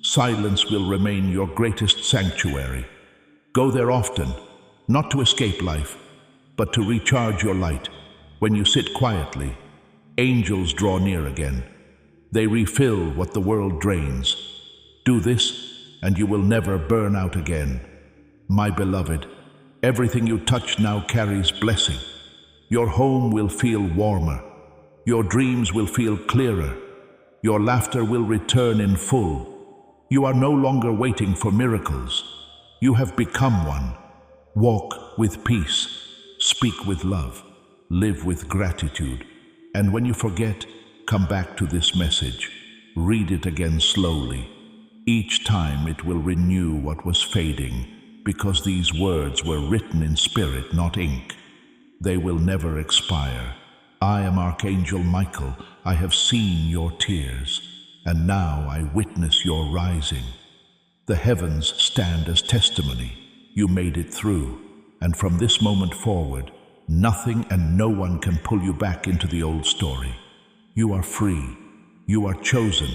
Silence will remain your greatest sanctuary. Go there often, not to escape life, but to recharge your light. When you sit quietly, angels draw near again. They refill what the world drains. Do this, and you will never burn out again. My beloved, everything you touch now carries blessing. Your home will feel warmer. Your dreams will feel clearer. Your laughter will return in full. You are no longer waiting for miracles. You have become one. Walk with peace. Speak with love. Live with gratitude. And when you forget, come back to this message. Read it again slowly. Each time it will renew what was fading, because these words were written in spirit, not ink. They will never expire. I am Archangel Michael. I have seen your tears, and now I witness your rising. The heavens stand as testimony. You made it through, and from this moment forward, nothing and no one can pull you back into the old story. You are free. You are chosen.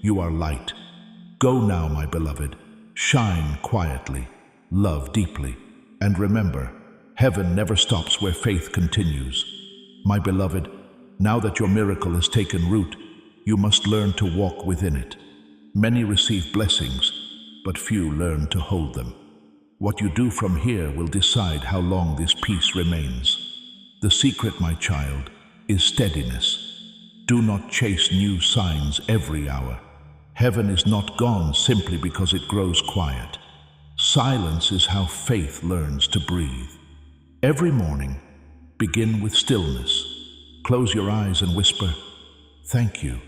You are light. Go now, my beloved. Shine quietly. Love deeply. And remember, heaven never stops where faith continues. My beloved, now that your miracle has taken root, you must learn to walk within it. Many receive blessings, but few learn to hold them. What you do from here will decide how long this peace remains. The secret, my child, is steadiness. Do not chase new signs every hour. Heaven is not gone simply because it grows quiet. Silence is how faith learns to breathe. Every morning, begin with stillness. Close your eyes and whisper, "Thank you."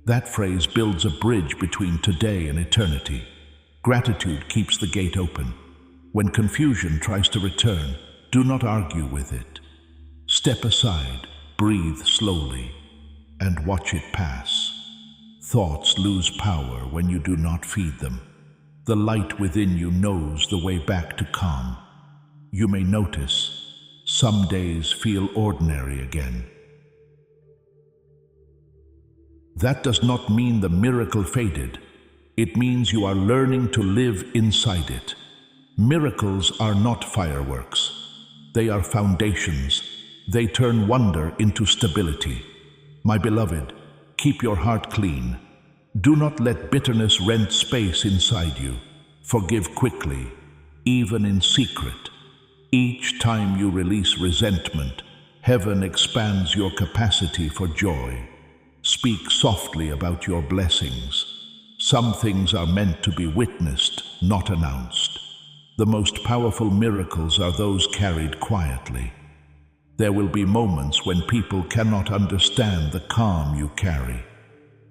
That phrase builds a bridge between today and eternity. Gratitude keeps the gate open. When confusion tries to return, do not argue with it. Step aside, breathe slowly, and watch it pass. Thoughts lose power when you do not feed them. The light within you knows the way back to calm. You may notice, some days feel ordinary again. That does not mean the miracle faded. It means you are learning to live inside it. Miracles are not fireworks. They are foundations. They turn wonder into stability. My beloved, keep your heart clean. Do not let bitterness rent space inside you. Forgive quickly, even in secret. Each time you release resentment, heaven expands your capacity for joy. Speak softly about your blessings. Some things are meant to be witnessed, not announced. The most powerful miracles are those carried quietly. There will be moments when people cannot understand the calm you carry.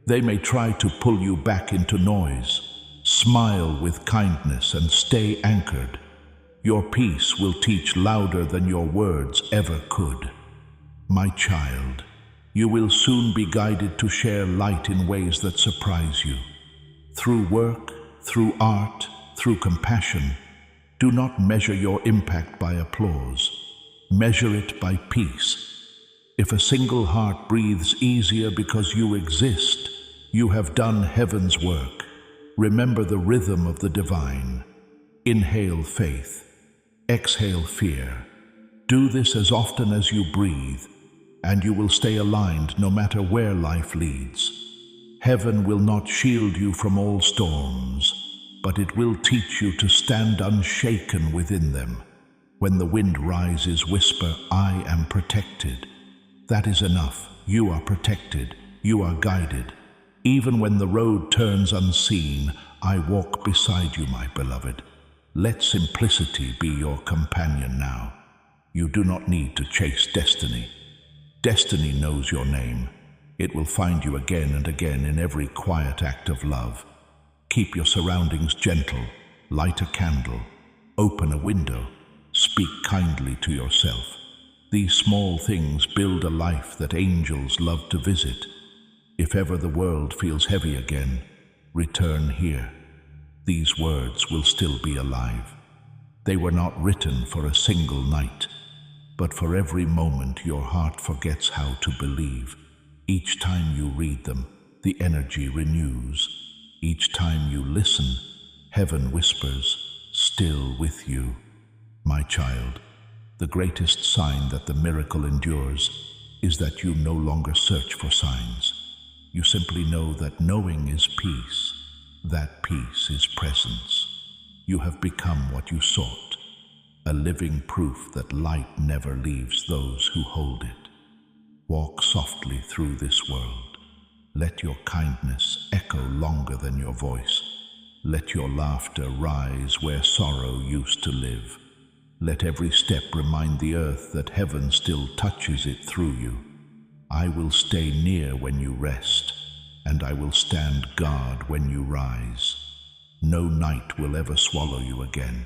They may try to pull you back into noise. Smile with kindness and stay anchored. Your peace will teach louder than your words ever could. My child, you will soon be guided to share light in ways that surprise you. Through work, through art, through compassion. Do not measure your impact by applause. Measure it by peace. If a single heart breathes easier because you exist, you have done heaven's work. Remember the rhythm of the divine. Inhale faith. Exhale fear. Do this as often as you breathe, and you will stay aligned no matter where life leads. Heaven will not shield you from all storms, but it will teach you to stand unshaken within them. When the wind rises, whisper, "I am protected." That is enough. You are protected. You are guided. Even when the road turns unseen, I walk beside you, my beloved. Let simplicity be your companion now. You do not need to chase destiny. Destiny knows your name. It will find you again and again in every quiet act of love. Keep your surroundings gentle. Light a candle. Open a window. Speak kindly to yourself. These small things build a life that angels love to visit. If ever the world feels heavy again, return here. These words will still be alive. They were not written for a single night, but for every moment your heart forgets how to believe. Each time you read them, the energy renews. Each time you listen, heaven whispers, still with you. My child, the greatest sign that the miracle endures is that you no longer search for signs. You simply know that knowing is peace. That peace is presence. You have become what you sought, a living proof that light never leaves those who hold it. Walk softly through this world. Let your kindness echo longer than your voice. Let your laughter rise where sorrow used to live. Let every step remind the earth that heaven still touches it through you. I will stay near when you rest, and I will stand guard when you rise. No night will ever swallow you again.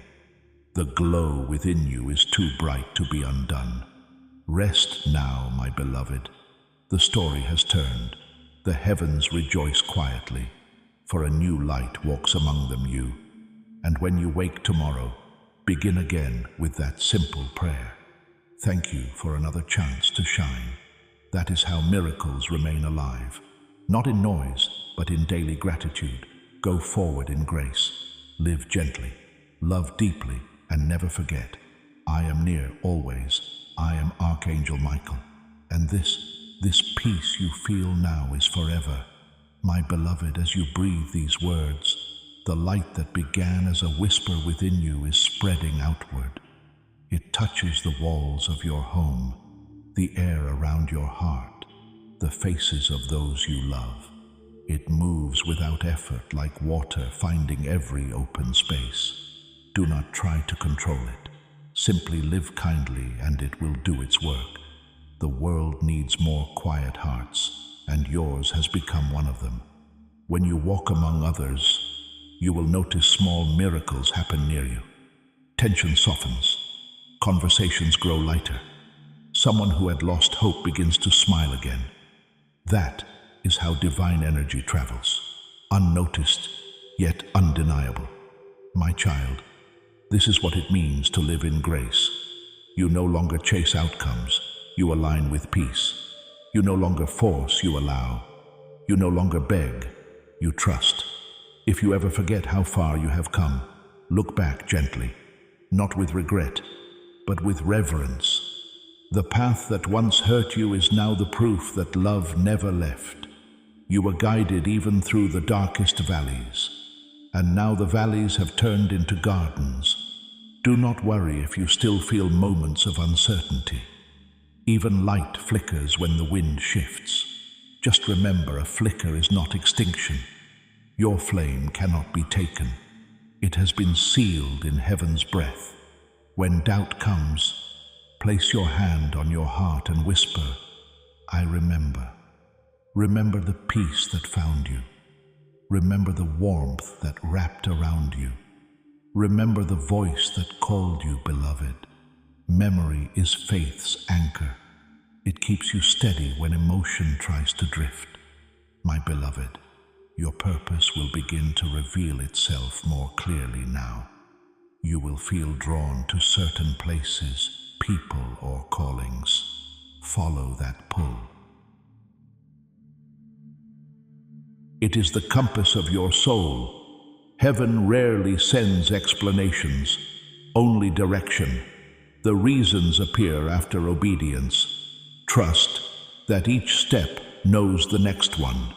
The glow within you is too bright to be undone. Rest now, my beloved. The story has turned. The heavens rejoice quietly, for a new light walks among them you. And when you wake tomorrow, begin again with that simple prayer. Thank you for another chance to shine. That is how miracles remain alive. Not in noise, but in daily gratitude. Go forward in grace. Live gently. Love deeply, and never forget, I am near always. I am Archangel Michael. And this peace you feel now is forever. My beloved, as you breathe these words, the light that began as a whisper within you is spreading outward. It touches the walls of your home, the air around your heart, the faces of those you love. It moves without effort, like water finding every open space. Do not try to control it. Simply live kindly and it will do its work. The world needs more quiet hearts, and yours has become one of them. When you walk among others, you will notice small miracles happen near you. Tension softens. Conversations grow lighter. Someone who had lost hope begins to smile again. That is how divine energy travels. Unnoticed, yet undeniable. My child, this is what it means to live in grace. You no longer chase outcomes. You align with peace. You no longer force, you allow. You no longer beg, you trust. If you ever forget how far you have come, look back gently, not with regret, but with reverence. The path that once hurt you is now the proof that love never left. You were guided even through the darkest valleys, and now the valleys have turned into gardens. Do not worry if you still feel moments of uncertainty. Even light flickers when the wind shifts. Just remember, a flicker is not extinction. Your flame cannot be taken. It has been sealed in heaven's breath. When doubt comes, place your hand on your heart and whisper, I remember. Remember the peace that found you. Remember the warmth that wrapped around you. Remember the voice that called you beloved. Memory is faith's anchor. It keeps you steady when emotion tries to drift. My beloved, your purpose will begin to reveal itself more clearly now. You will feel drawn to certain places, people, or callings. Follow that pull. It is the compass of your soul. Heaven rarely sends explanations, only direction. The reasons appear after obedience. Trust that each step knows the next one.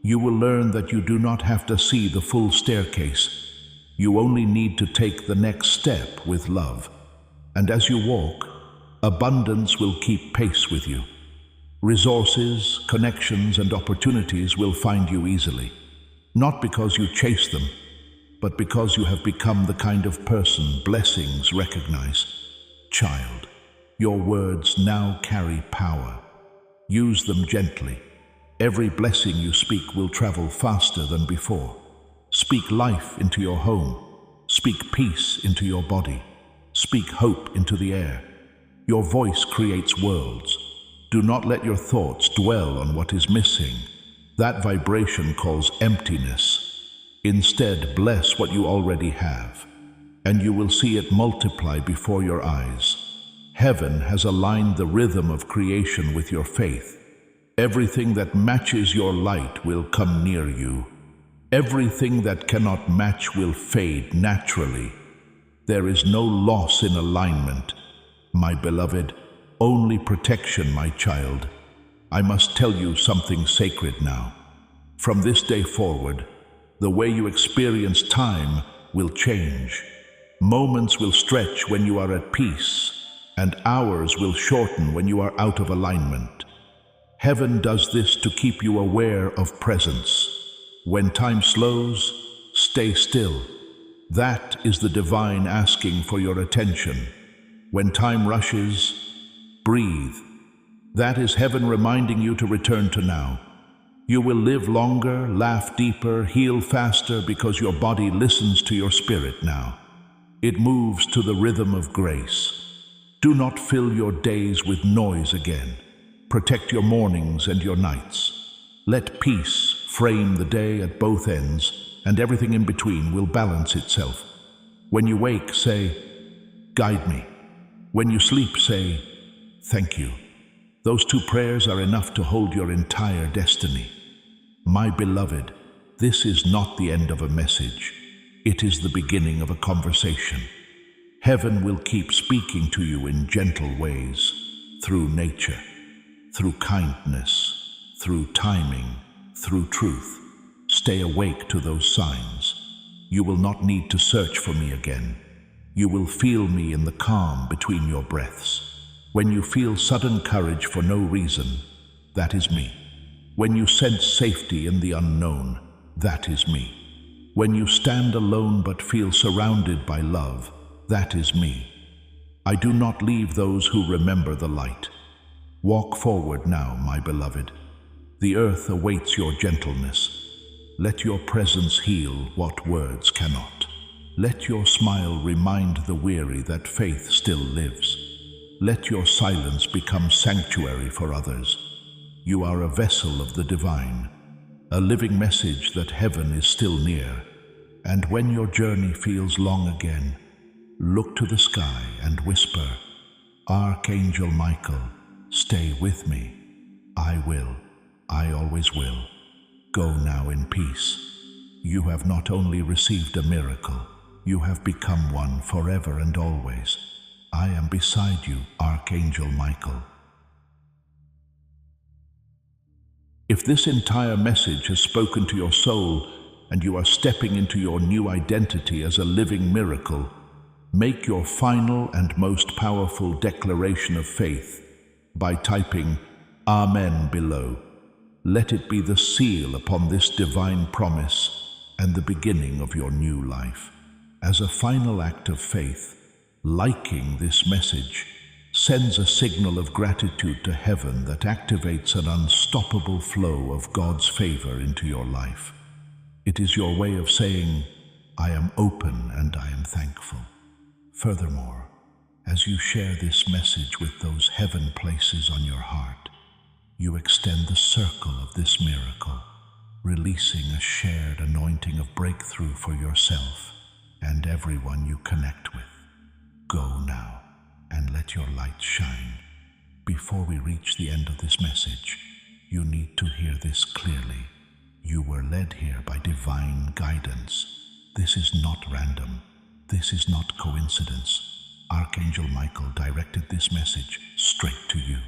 You will learn that you do not have to see the full staircase. You only need to take the next step with love. And as you walk, abundance will keep pace with you. Resources, connections, and opportunities will find you easily, not because you chase them, but because you have become the kind of person blessings recognize. Child, your words now carry power. Use them gently. Every blessing you speak will travel faster than before. Speak life into your home. Speak peace into your body. Speak hope into the air. Your voice creates worlds. Do not let your thoughts dwell on what is missing. That vibration calls emptiness. Instead, bless what you already have, and you will see it multiply before your eyes. Heaven has aligned the rhythm of creation with your faith. Everything that matches your light will come near you. Everything that cannot match will fade naturally. There is no loss in alignment, my beloved, only protection, my child. I must tell you something sacred now. From this day forward, the way you experience time will change. Moments will stretch when you are at peace, and hours will shorten when you are out of alignment. Heaven does this to keep you aware of presence. When time slows, stay still. That is the divine asking for your attention. When time rushes, breathe. That is heaven reminding you to return to now. You will live longer, laugh deeper, heal faster because your body listens to your spirit now. It moves to the rhythm of grace. Do not fill your days with noise again. Protect your mornings and your nights. Let peace frame the day at both ends, and everything in between will balance itself. When you wake, say, "Guide me." When you sleep, say, "Thank you." Those two prayers are enough to hold your entire destiny. My beloved, this is not the end of a message. It is the beginning of a conversation. Heaven will keep speaking to you in gentle ways, through nature, through kindness, through timing, through truth. Stay awake to those signs. You will not need to search for me again. You will feel me in the calm between your breaths. When you feel sudden courage for no reason, that is me. When you sense safety in the unknown, that is me. When you stand alone but feel surrounded by love, that is me. I do not leave those who remember the light. Walk forward now, my beloved. The earth awaits your gentleness. Let your presence heal what words cannot. Let your smile remind the weary that faith still lives. Let your silence become sanctuary for others. You are a vessel of the divine, a living message that heaven is still near. And when your journey feels long again, look to the sky and whisper, "Archangel Michael, stay with me. I will. I always will. Go now in peace. You have not only received a miracle, you have become one forever and always. I am beside you, Archangel Michael." If this entire message has spoken to your soul and you are stepping into your new identity as a living miracle, make your final and most powerful declaration of faith by typing Amen below. Let it be the seal upon this divine promise and the beginning of your new life. As a final act of faith, liking this message sends a signal of gratitude to heaven that activates an unstoppable flow of God's favor into your life. It is your way of saying, "I am open and I am thankful." Furthermore, as you share this message with those heaven places on your heart, you extend the circle of this miracle, releasing a shared anointing of breakthrough for yourself and everyone you connect with. Go now and let your light shine. Before we reach the end of this message, you need to hear this clearly. You were led here by divine guidance. This is not random. This is not coincidence. Archangel Michael directed this message straight to you.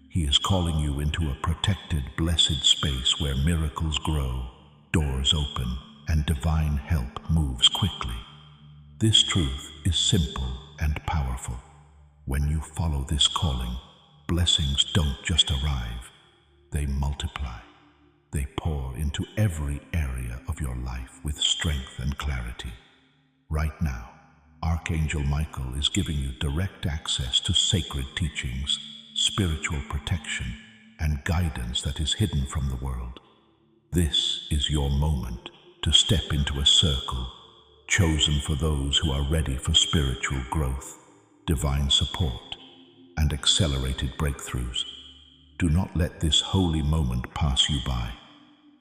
He is calling you into a protected, blessed space where miracles grow, doors open, and divine help moves quickly. This truth is simple and powerful. When you follow this calling, blessings don't just arrive, they multiply. They pour into every area of your life with strength and clarity. Right now, Archangel Michael is giving you direct access to sacred teachings, spiritual protection, and guidance that is hidden from the world. This is your moment to step into a circle chosen for those who are ready for spiritual growth, divine support, and accelerated breakthroughs. Do not let this holy moment pass you by.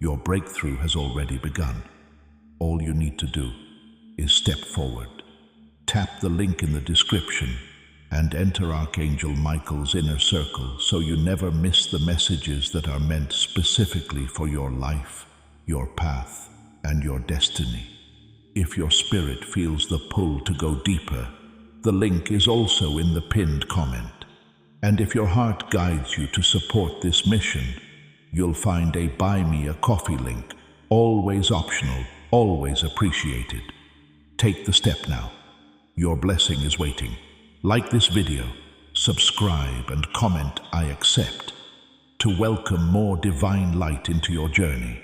Your breakthrough has already begun. All you need to do is step forward. Tap the link in the description and enter Archangel Michael's inner circle so you never miss the messages that are meant specifically for your life, your path, and your destiny. If your spirit feels the pull to go deeper, the link is also in the pinned comment. And if your heart guides you to support this mission, you'll find a Buy Me a Coffee link, always optional, always appreciated. Take the step now. Your blessing is waiting. Like this video, subscribe and comment "I accept" to welcome more divine light into your journey.